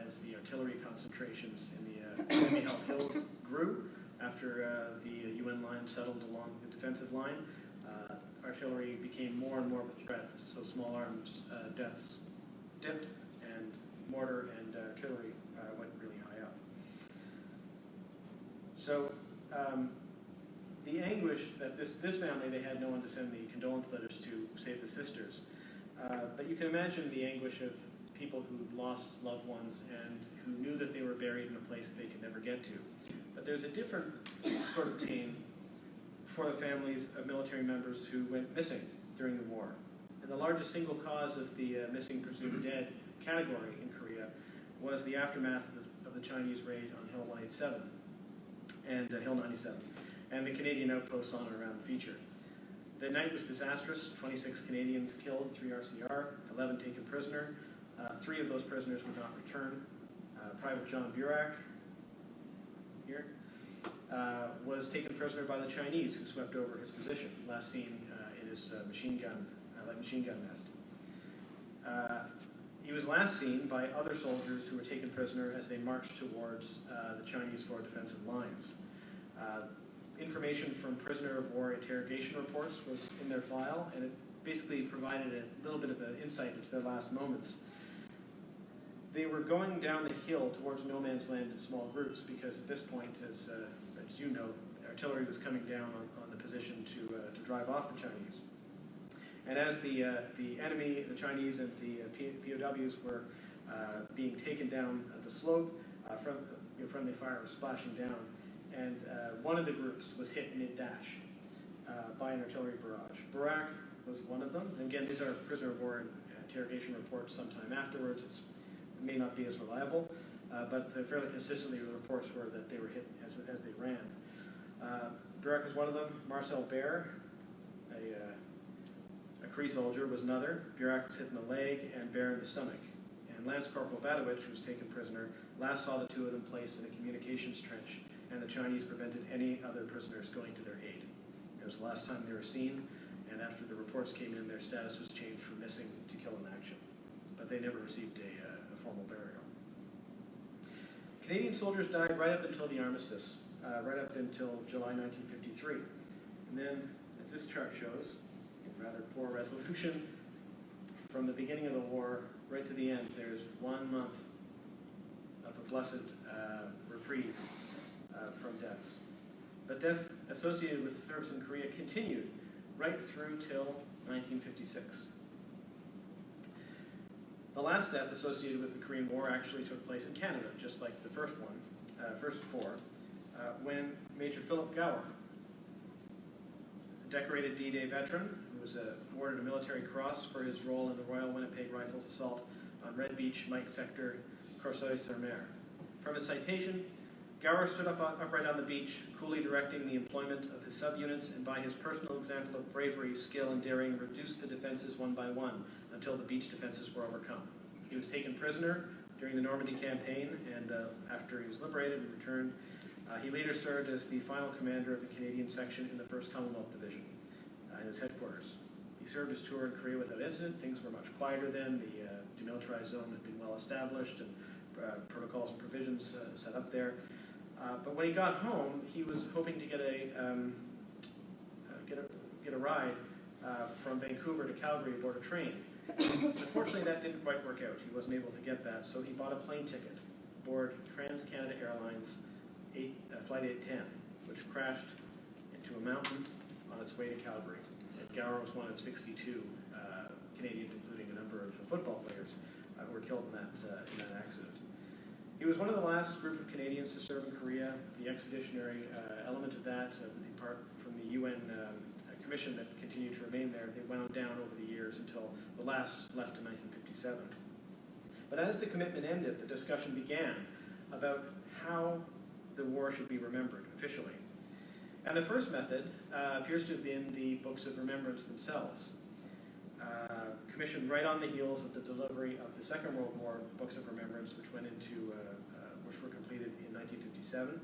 as the artillery concentrations in the enemy-held hills grew after the UN line settled along the defensive line, artillery became more and more of a threat, so small arms deaths dipped, and mortar and artillery went really high up. So the anguish that this family, they had no one to send the condolence letters to save the sisters, but you can imagine the anguish of people who lost loved ones and who knew that they were buried in a place they could never get to. But there's a different sort of pain for the families of military members who went missing during the war. And the largest single cause of the missing presumed dead category in Korea was the aftermath of the Chinese raid on Hill 187 and Hill 97 and the Canadian outposts on and around the feature. The night was disastrous. 26 Canadians killed, 3 RCR, 11 taken prisoner. 3 of those prisoners would not return. Private John Burtch, here, was taken prisoner by the Chinese, who swept over his position, last seen in his light machine gun nest. He was last seen by other soldiers who were taken prisoner as they marched towards the Chinese forward defensive lines. Information from prisoner of war interrogation reports was in their file, and it basically provided a little bit of an insight into their last moments. They were going down the hill towards no man's land in small groups because at this point, as you know, artillery was coming down on the position to drive off the Chinese. And as the enemy, the Chinese and the POWs were being taken down the slope, friendly fire was splashing down, and one of the groups was hit mid-dash by an artillery barrage. Burtch was one of them. And again, these are prisoner of war interrogation reports sometime afterwards. It may not be as reliable, but fairly consistently the reports were that they were hit as they ran. Burtch was one of them. Marcel Bear, a Cree soldier, was another. Burtch was hit in the leg and Bear in the stomach. And Lance Corporal Badowich, who was taken prisoner, last saw the 2 of them placed in a communications trench, and the Chinese prevented any other prisoners going to their aid. It was the last time they were seen, and after the reports came in, their status was changed from missing to killed in action. But they never received a formal burial. Canadian soldiers died right up until the armistice, right up until July 1953. And then, as this chart shows, in rather poor resolution, from the beginning of the war right to the end, there's 1 month of a blessed reprieve from deaths. But deaths associated with service in Korea continued right through till 1956. The last death associated with the Korean War actually took place in Canada, just like the first 4, when Major Philip Gower, a decorated D-Day veteran who was awarded a military cross for his role in the Royal Winnipeg Rifles assault on Red Beach, Mike Sector, Courceuil-sur-Mer. From his citation, Gower stood upright on the beach, coolly directing the employment of his subunits, and by his personal example of bravery, skill, and daring, reduced the defenses one by one until the beach defenses were overcome. He was taken prisoner during the Normandy campaign, and after he was liberated and returned, he later served as the final commander of the Canadian section in the 1st Commonwealth Division in his headquarters. He served his tour in Korea without incident. Things were much quieter then. The demilitarized zone had been well established, and protocols and provisions set up there. But when he got home, he was hoping to get a ride from Vancouver to Calgary aboard a train. Unfortunately, that didn't quite work out. He wasn't able to get that, so he bought a plane ticket aboard Trans-Canada Airlines Flight 810, which crashed into a mountain on its way to Calgary. And Gower was one of 62 Canadians, including a number of football players, who were killed in that accident. He was one of the last group of Canadians to serve in Korea. The expeditionary element of that, apart from the UN commission that continued to remain there, they wound down over the years until the last left in 1957. But as the commitment ended, the discussion began about how the war should be remembered officially. And the first method appears to have been the books of remembrance themselves. Commissioned right on the heels of the delivery of the Second World War books of remembrance, which which were completed in 1957.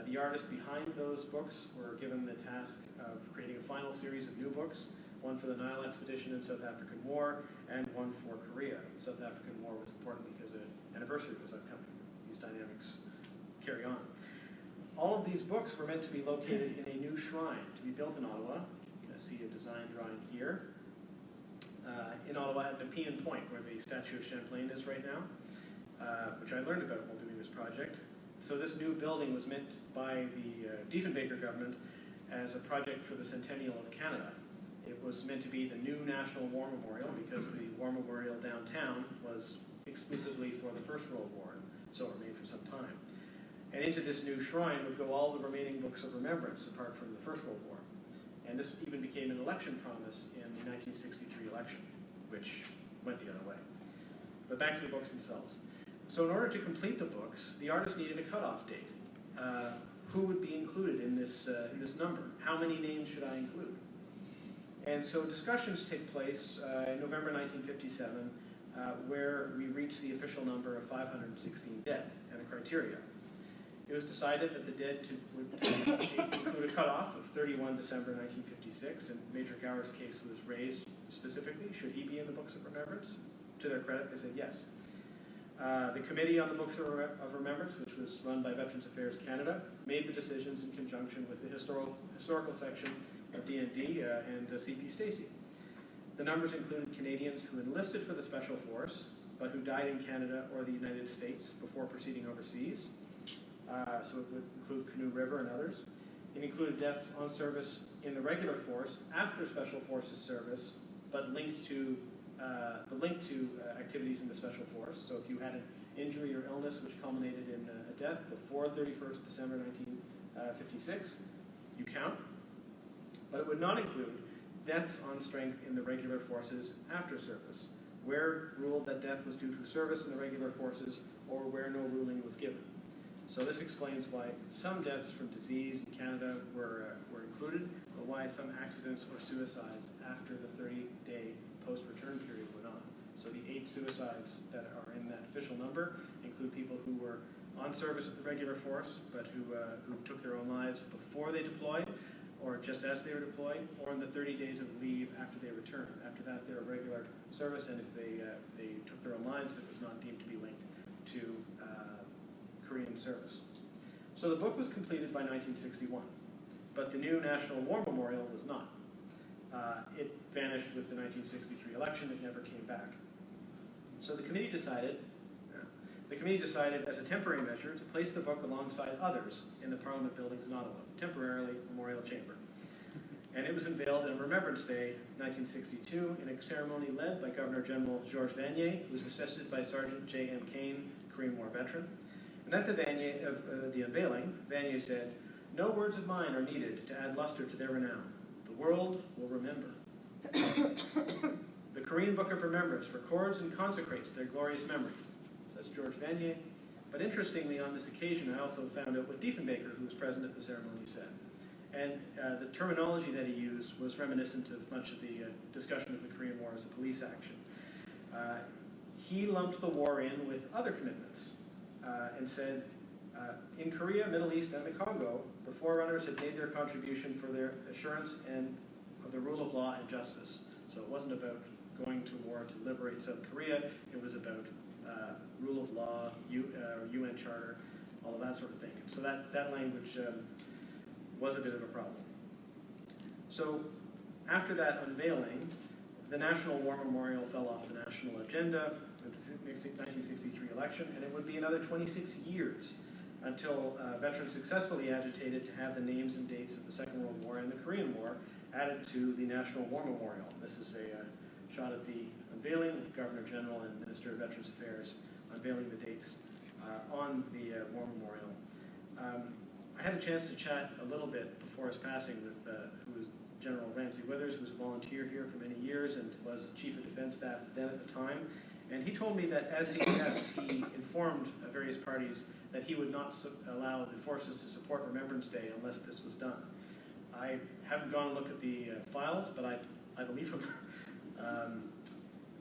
The artists behind those books were given the task of creating a final series of new books, one for the Nile expedition and South African War, and one for Korea. The South African War was important because an anniversary was upcoming. These dynamics carry on. All of these books were meant to be located in a new shrine to be built in Ottawa. You can see a design drawing here. In Ottawa at Nepean Point, where the statue of Champlain is right now, which I learned about while doing this project. So this new building was meant by the Diefenbaker government as a project for the centennial of Canada. It was meant to be the new National War Memorial because the War Memorial downtown was exclusively for the First World War, so it remained for some time. And into this new shrine would go all the remaining books of remembrance apart from the First World War. And this even became an election promise in the 1963 election, which went the other way. But back to the books themselves. So in order to complete the books, the artist needed a cutoff date. Who would be included in this number? How many names should I include? And so discussions take place in November 1957, where we reach the official number of 516 dead and the criteria. It was decided that the dead would include a cutoff of 31 December 1956, and Major Gower's case was raised specifically. Should he be in the Books of Remembrance? To their credit, they said yes. The Committee on the Books of Remembrance, which was run by Veterans Affairs Canada, made the decisions in conjunction with the historical section of D&D and C.P. Stacey. The numbers included Canadians who enlisted for the Special Force, but who died in Canada or the United States before proceeding overseas. So it would include Canoe River and others. It included deaths on service in the regular force after Special Forces service, but linked to activities in the Special Force. So if you had an injury or illness which culminated in a death before 31st December 1956, you count. But it would not include deaths on strength in the regular forces after service, where ruled that death was due to service in the regular forces or where no ruling was given. So this explains why some deaths from disease in Canada were included, but why some accidents or suicides after the 30-day post-return period went on. So the 8 suicides that are in that official number include people who were on service with the regular force, but who took their own lives before they deployed, or just as they were deployed, or in the 30 days of leave after they returned. After that, they were regular service, and if they took their own lives, it was not deemed to be linked to Korean service. So the book was completed by 1961, but the new National War Memorial was not. It vanished with the 1963 election. It never came back. So the committee decided as a temporary measure to place the book alongside others in the Parliament buildings in Ottawa, temporarily Memorial Chamber. And it was unveiled on Remembrance Day, 1962, in a ceremony led by Governor-General Georges Vanier, who was assisted by Sergeant J.M. Kane, Korean War veteran. And at the unveiling, Vanier said, "No words of mine are needed to add luster to their renown. The world will remember. The Korean Book of Remembrance records and consecrates their glorious memory." Says George Vanier. But interestingly, on this occasion, I also found out what Diefenbaker, who was present at the ceremony, said. And the terminology that he used was reminiscent of much of the discussion of the Korean War as a police action. He lumped the war in with other commitments and said, in Korea, Middle East, and the Congo, the forerunners had made their contribution for their assurance and of the rule of law and justice. So it wasn't about going to war to liberate South Korea. It was about rule of law, UN Charter, all of that sort of thing. So that language was a bit of a problem. So after that unveiling, the National War Memorial fell off the national agenda with the 1963 election, and it would be another 26 years until veterans successfully agitated to have the names and dates of the Second World War and the Korean War added to the National War Memorial. This is a shot at the unveiling with Governor General and Minister of Veterans Affairs unveiling the dates on the War Memorial. I had a chance to chat a little bit before his passing with who was General Ramsey Withers, who was a volunteer here for many years and was Chief of Defense Staff then at the time. And he told me that as he informed various parties that he would not allow the forces to support Remembrance Day unless this was done. I haven't gone and looked at the files, but I believe him.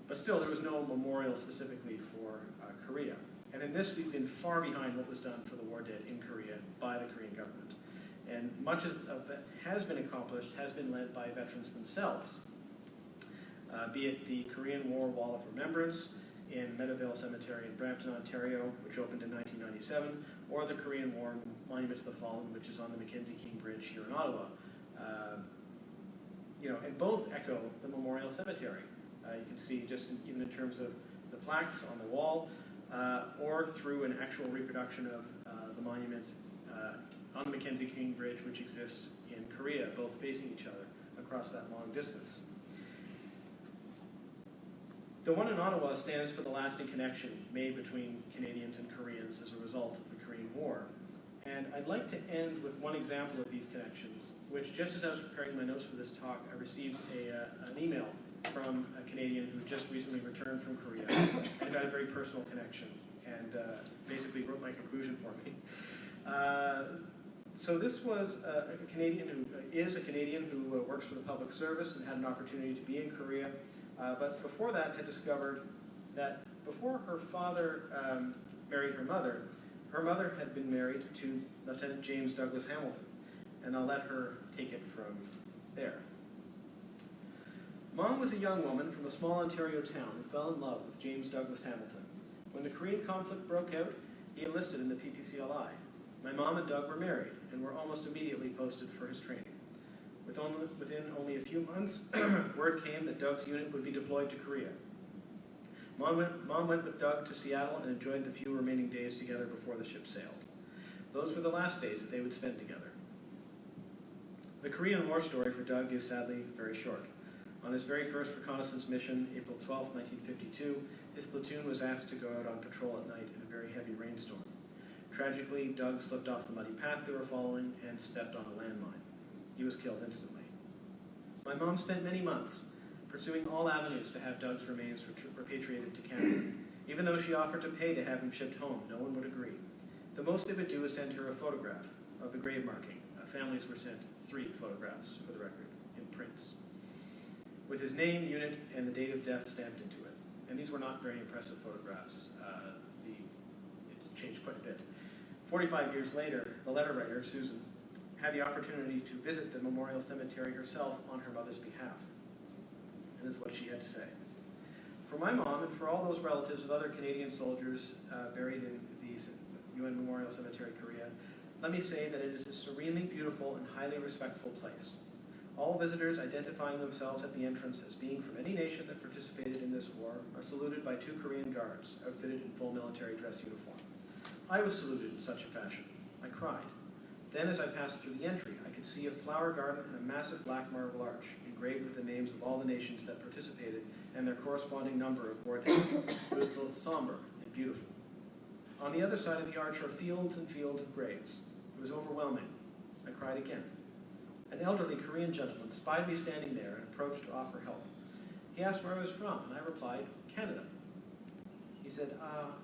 But still, there was no memorial specifically for Korea. And in this, we've been far behind what was done for the war dead in Korea by the Korean government. And much of that has been accomplished has been led by veterans themselves, be it the Korean War Wall of Remembrance in Meadowvale Cemetery in Brampton, Ontario, which opened in 1997, or the Korean War Monument to the Fallen, which is on the Mackenzie King Bridge here in Ottawa. And both echo the Memorial Cemetery. You can see just even in terms of the plaques on the wall, or through an actual reproduction of the monument on the Mackenzie King Bridge, which exists in Korea, both facing each other across that long distance. The one in Ottawa stands for the lasting connection made between Canadians and Koreans as a result of the Korean War. And I'd like to end with one example of these connections, which just as I was preparing my notes for this talk, I received an email from a Canadian who just recently returned from Korea and got a very personal connection and basically wrote my conclusion for me. So this was a Canadian who is a Canadian who works for the public service and had an opportunity to be in Korea, but before that had discovered that before her father married her mother had been married to Lieutenant James Douglas Hamilton, and I'll let her take it from there. Mom was a young woman from a small Ontario town who fell in love with James Douglas Hamilton. When the Korean conflict broke out, he enlisted in the PPCLI. My mom and Doug were married and were almost immediately posted for his training. Within only a few months, word came that Doug's unit would be deployed to Korea. Mom went with Doug to Seattle and enjoyed the few remaining days together before the ship sailed. Those were the last days that they would spend together. The Korean War story for Doug is sadly very short. On his very first reconnaissance mission, April 12, 1952, his platoon was asked to go out on patrol at night in a very heavy rainstorm. Tragically, Doug slipped off the muddy path they were following and stepped on a landmine. He was killed instantly. My mom spent many months pursuing all avenues to have Doug's remains repatriated to Canada. Even though she offered to pay to have him shipped home, no one would agree. The most they would do was send her a photograph of the grave marking. Families were sent 3 photographs, for the record, in prints, with his name, unit, and the date of death stamped into it. And these were not very impressive photographs. It's changed quite a bit. 45 years later, the letter writer, Susan, had the opportunity to visit the memorial cemetery herself on her mother's behalf. And this is what she had to say. For my mom and for all those relatives of other Canadian soldiers buried in the UN Memorial Cemetery, Korea, let me say that it is a serenely beautiful and highly respectful place. All visitors identifying themselves at the entrance as being from any nation that participated in this war are saluted by 2 Korean guards outfitted in full military dress uniform. I was saluted in such a fashion. I cried. Then, as I passed through the entry, I could see a flower garden and a massive black marble arch engraved with the names of all the nations that participated and their corresponding number of war days. It was both somber and beautiful. On the other side of the arch are fields and fields of graves. It was overwhelming. I cried again. An elderly Korean gentleman spied me standing there and approached to offer help. He asked where I was from, and I replied, Canada. He said,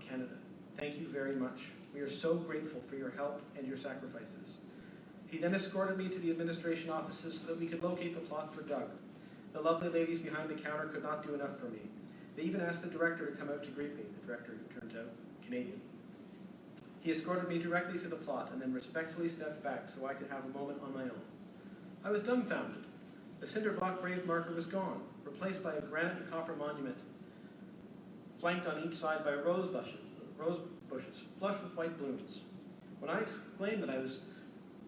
Canada, thank you very much. We are so grateful for your help and your sacrifices. He then escorted me to the administration offices so that we could locate the plot for Doug. The lovely ladies behind the counter could not do enough for me. They even asked the director to come out to greet me, the director who turns out Canadian. He escorted me directly to the plot and then respectfully stepped back so I could have a moment on my own. I was dumbfounded. The cinder block grave marker was gone, replaced by a granite and copper monument, flanked on each side by rose bushes, flush with white blooms. When I exclaimed that I was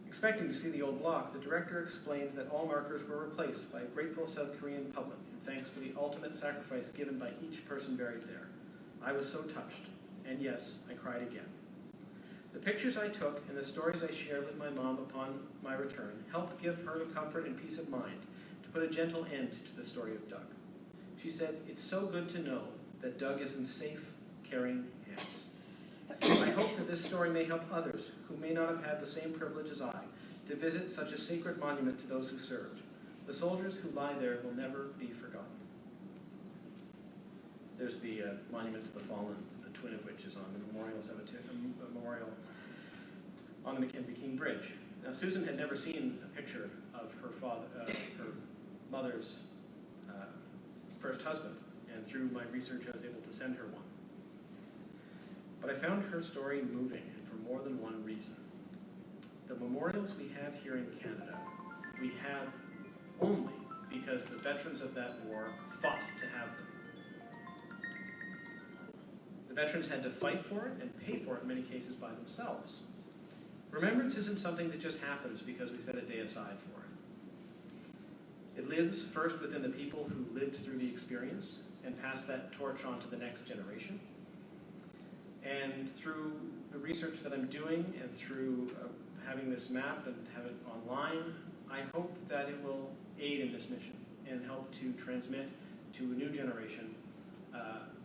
expecting to see the old block, the director explained that all markers were replaced by a grateful South Korean public, in thanks for the ultimate sacrifice given by each person buried there. I was so touched, and yes, I cried again. The pictures I took and the stories I shared with my mom upon my return helped give her the comfort and peace of mind to put a gentle end to the story of Doug. She said, it's so good to know that Doug is in safe, caring hands. I hope that this story may help others who may not have had the same privilege as I to visit such a sacred monument to those who served. The soldiers who lie there will never be forgotten. There's the monument to the fallen, the twin of which is on the memorial cemetery, memorial on the Mackenzie King Bridge. Now, Susan had never seen a picture of her mother's first husband, and through my research, I was able to send her one. But I found her story moving, and for more than one reason. The memorials we have here in Canada, we have only because the veterans of that war fought to have them. The veterans had to fight for it and pay for it in many cases by themselves. Remembrance isn't something that just happens because we set a day aside for it. It lives first within the people who lived through the experience and pass that torch on to the next generation. And through the research that I'm doing and through having this map and have it online, I hope that it will aid in this mission and help to transmit to a new generation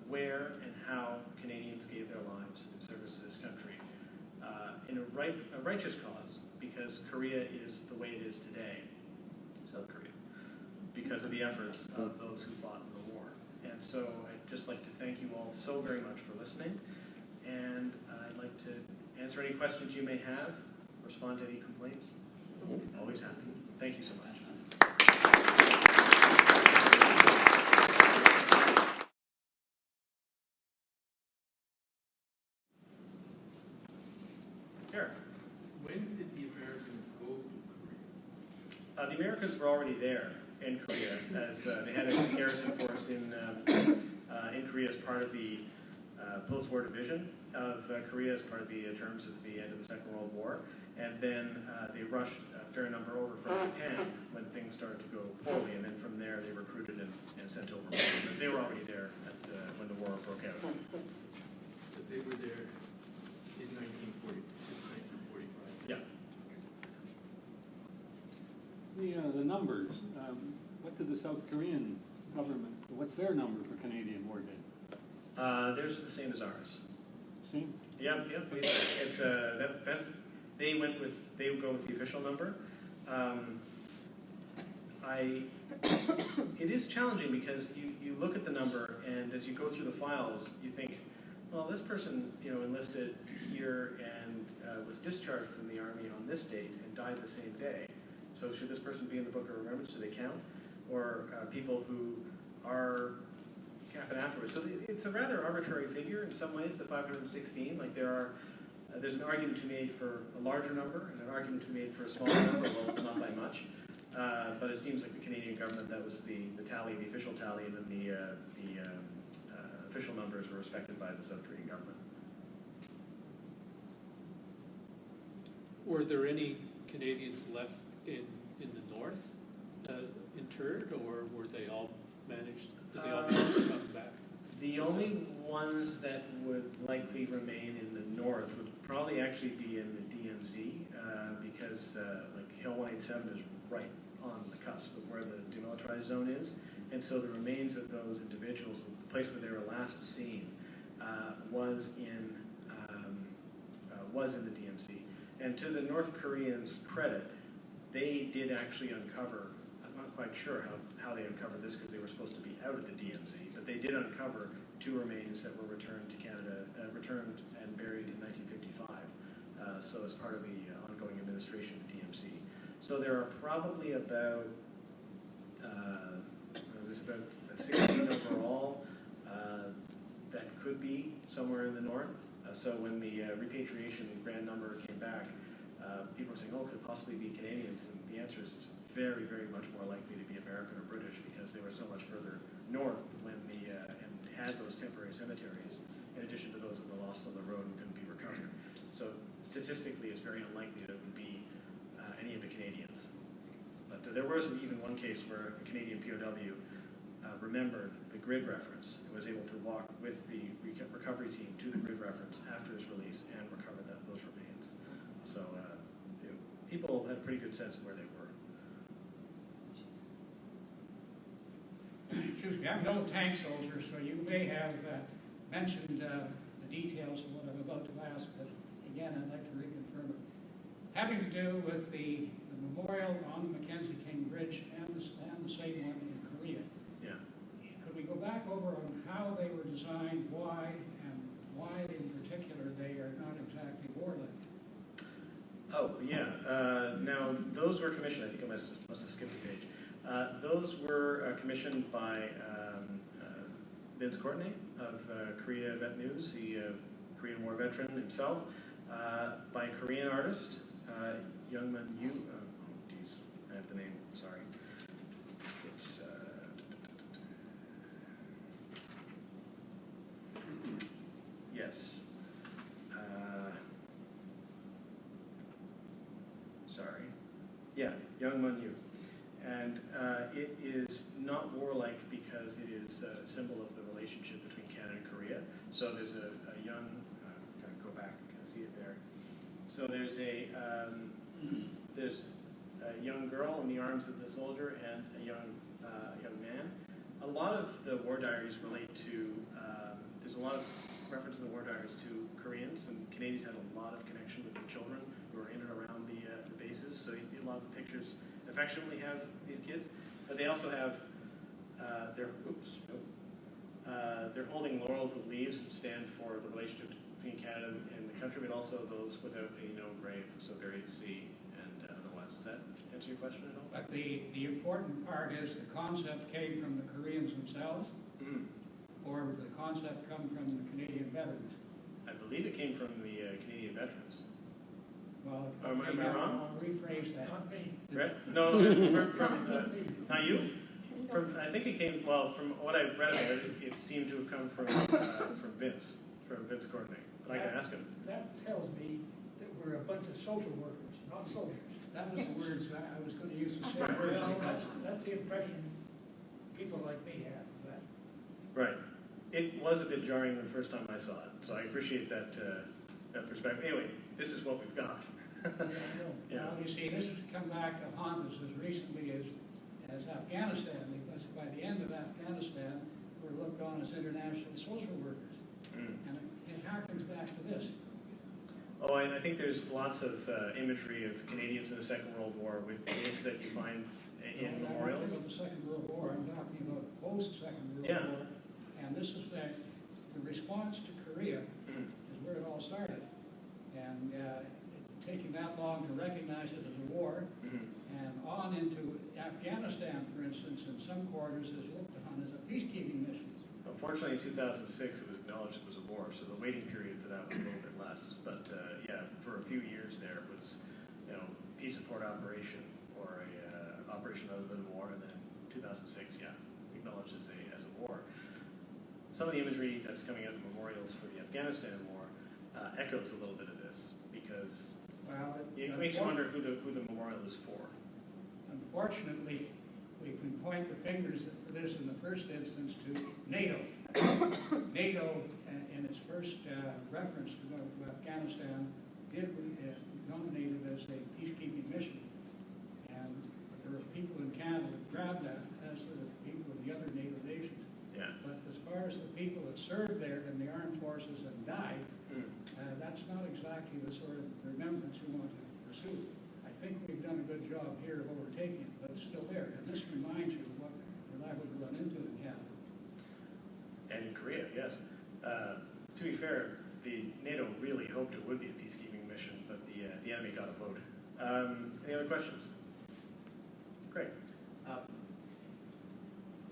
where and how Canadians gave their lives in service to this country in a righteous cause, because Korea is the way it is today, South Korea, because of the efforts of those who fought in the war. And so I'd just like to thank you all so very much for listening, and I'd like to answer any questions you may have respond to any complaints. Always happy. Thank you so much. Eric. When did the Americans go to Korea? The Americans were already there in Korea, as they had a garrison force in Korea as part of the post-war division of Korea as part of the terms of the end of the Second World War. And then they rushed a fair number over from Japan when things started to go poorly, and then from there they recruited and sent over. But they were already there when the war broke out. But they were there in 1945. Yeah. The numbers, what did the South Korean government, what's their number for Canadian war dead? Theirs is the same as ours. Same? Yep. It's they go with the official number. It is challenging because you look at the number, and as you go through the files, you think, well, this person enlisted here and was discharged from the Army on this date and died the same day. So should this person be in the Book of Remembrance? Do they count? Or people who happen afterwards. So it's a rather arbitrary figure in some ways, the 516. Like there's an argument to be made for a larger number and an argument to be made for a smaller number, well, not by much. But it seems like the Canadian government, that was the tally, the official tally, and then the official numbers were respected by the South Korean government. Were there any Canadians left in the north interred, or were they all managed? Did they all manage to come back? The only ones that would likely remain in the north would probably actually be in the DMZ, because like Hill 187 is right on the cusp of where the demilitarized zone is, and so the remains of those individuals, the place where they were last seen, was in the DMZ. And to the North Koreans' credit, they did actually uncover. I'm not quite sure how they uncovered this because they were supposed to be out of the DMZ, but they did uncover 2 remains that were returned to Canada, returned and buried in 1955. So as part of the ongoing administration of the DMZ. So there are probably about there's about 16 overall that could be somewhere in the north. So when the repatriation grand number came back, people were saying, "Oh, could it possibly be Canadians?" And the answer is it's very, very much more likely to be American or British because they were so much further north when and had those temporary cemeteries, in addition to those that were lost on the road and couldn't be recovered. So statistically, it's very unlikely that it would be any of the Canadians. But there was even one case where a Canadian POW remembered the grid reference and was able to walk with the recovery team to the grid reference after his release and recover those remains. So people had a pretty good sense of where they were. Excuse me, I'm no tank soldier, so you may have mentioned the details of what I'm about to ask, but again, I'd like to reconfirm it. Having to do with the memorial on the Mackenzie King Bridge and the same one in Korea. Yeah. Could we go back over on how they were designed, why, and why in particular they are not exactly warlike? Oh, yeah. Now, those were commissioned. I think I must have skipped a page. Those were commissioned by Vince Courtenay of Korea Vet News, the Korean War veteran himself, by a Korean artist, Youngman Yu. Oh, geez, I have the name. Sorry. It's yes. Sorry. Yeah, Youngman Yu. And it is not warlike because it is a symbol of the relationship between Canada and Korea. So there's a young, go back, see it there. So there's a young girl in the arms of the soldier and a young man. A lot of the war diaries relate to, there's a lot of reference in the war diaries to Koreans, and Canadians had a lot of connection with the children who were in and around the bases. So a lot of the pictures affectionately have these kids, but they also have they're holding laurels of leaves that stand for the relationship between Canada and the country, but also those without a known grave, so buried at sea and otherwise. Does that answer your question at all? But the important part is the concept came from the Koreans themselves, or did the concept come from the Canadian veterans? I believe it came from the Canadian veterans. Well, Am I wrong? I'll rephrase that. Not me. Right? No, not you? I think it came, well, from what I read about it, it seemed to have come from Vince Courtney. But I can ask him. That tells me that we're a bunch of social workers, not soldiers. That was the words I was going to use the same Well, word. that's the impression people like me have, but Right. It was a bit jarring the first time I saw it, so I appreciate that perspective. Anyway, this is what we've got. Yeah. Well, you see, this has come back to haunt us as recently as Afghanistan, because by the end of Afghanistan, we're looked on as international social workers. And it harkens back to this. Oh, and I think there's lots of imagery of Canadians in the Second World War with images that you find in I'm not memorials. talking about the Second World War, I'm talking about post-Second World Yeah. War. And this is the response to Korea is where it all started. And taking that long to recognize it as a war, and on into Afghanistan, for instance, in some quarters is looked upon as a peacekeeping mission. Unfortunately, in 2006, it was acknowledged it was a war, so the waiting period for that was a little bit less. But yeah, for a few years there, it was, peace support operation or a operation other than war, and then 2006, yeah, acknowledged as a war. Some of the imagery that's coming out of memorials for the Afghanistan war echoes a little bit of this, because Well, it makes you wonder who the memorial is for. Unfortunately, we can point the fingers for this in the first instance to NATO. NATO, in its first reference to Afghanistan, did nominate it as a peacekeeping mission. And there were people in Canada that grabbed that, as did the people of the other NATO nations. Yeah. But as far as the people that served there in the armed forces and died, that's not exactly the sort of remembrance we want to pursue. I think we've done a good job here of overtaking it, but it's still there. And this reminds you of what we're liable to run into in Canada. And in Korea, yes. To be fair, the NATO really hoped it would be a peacekeeping mission, but the enemy got a vote. Any other questions? Great.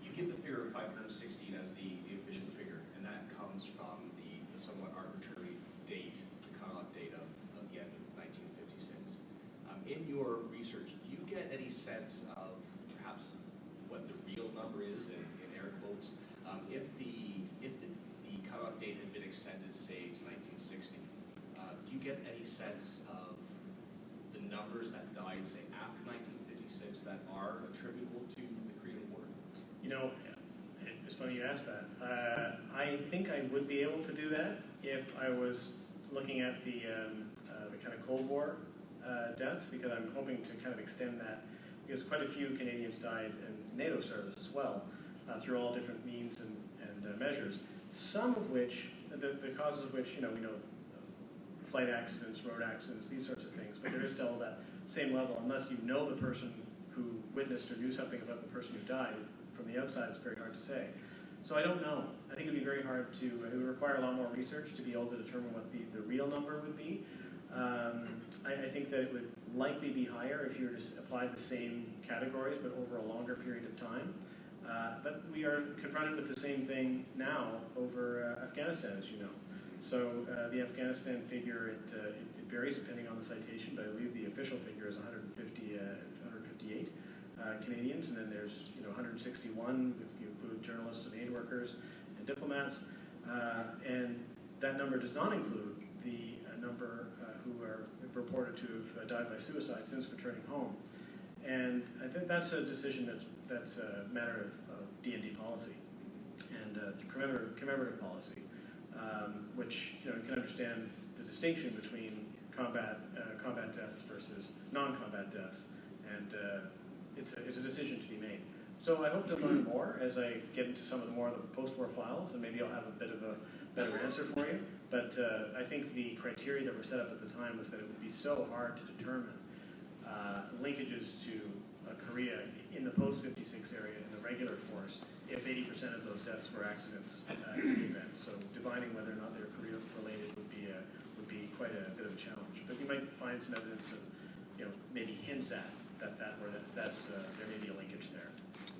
You give the figure of 516 as the official figure, and that comes from the somewhat arbitrary date, the cutoff date of the end of 1956. In your research, do you get any sense of perhaps what the real number is in air quotes? If the cutoff date had been extended, say, to 1960, do you get any sense of the numbers that died, say, after 1956 that are attributable to the Korean War? It's funny you asked that. I think I would be able to do that if I was looking at the kind of Cold War deaths, because I'm hoping to kind of extend that, because quite a few Canadians died in NATO service as well, through all different means and measures. Some of which, the causes of which, we know flight accidents, road accidents, these sorts of things, but there is still that same level, unless you know the person who witnessed or knew something about the person who died. From the outside, it's very hard to say. So I don't know. I think it would be very hard to, it would require a lot more research to be able to determine what the real number would be. I think that it would likely be higher if you were to apply the same categories, but over a longer period of time. But we are confronted with the same thing now over Afghanistan, as you know. So the Afghanistan figure, it varies depending on the citation, but I believe the official figure is 158 Canadians, and then there's 161 if you include journalists and aid workers and diplomats, and that number does not include the number who are reported to have died by suicide since returning home. And I think that's a decision that's a matter of D&D policy and commemorative policy, which you can understand the distinction between combat deaths versus non-combat deaths, and it's a decision to be made. So I hope to learn more as I get into some of the more of the post-war files, and maybe I'll have a bit of a better answer for you. But I think the criteria that were set up at the time was that it would be so hard to determine linkages to Korea in the post-56 area in the regular force if 80% of those deaths were accidents in the event. So divining whether or not they're Korea-related would be quite a bit of a challenge. But you might find some evidence of, maybe hints at that's there may be a linkage there.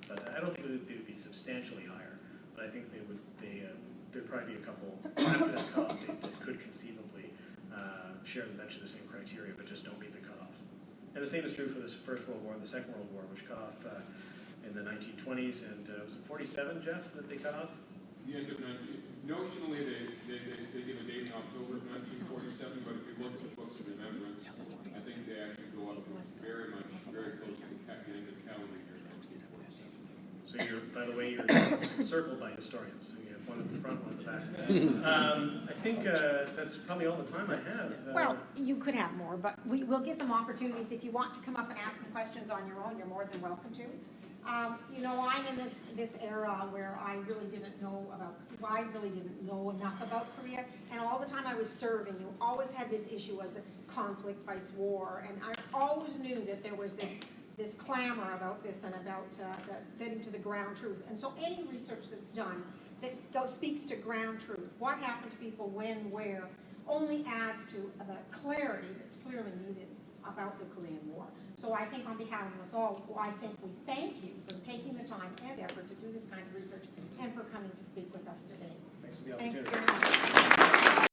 But I don't think they would be substantially higher. But I think there'd probably be a couple after that cutoff date that could conceivably share eventually the same criteria, but just don't meet the cutoff. And the same is true for the First World War and the Second World War, which cut off in the 1920s, and was it 47, Jeff, that they cut off? The end of notionally, they give a date in October of 1947, but if you look at the books of remembrance, I think they actually go up very close to the end of the calendar year. So by the way, you're circled by historians. So you have one at the front, one at the back. I think that's probably all the time I have. Well, you could have more, but we'll give them opportunities. If you want to come up and ask them questions on your own, you're more than welcome to. I'm in this era where I really didn't know enough about Korea, and all the time I was serving, you always had this issue as a conflict by war, and I always knew that there was this clamor about this and about getting to the ground truth. And so any research that's done that speaks to ground truth, what happened to people, when, where, only adds to the clarity that's clearly needed about the Korean War. So I think on behalf of us all, we thank you for taking the time and effort to do this kind of research and for coming to speak with us today. Thanks for the opportunity. Thanks very much.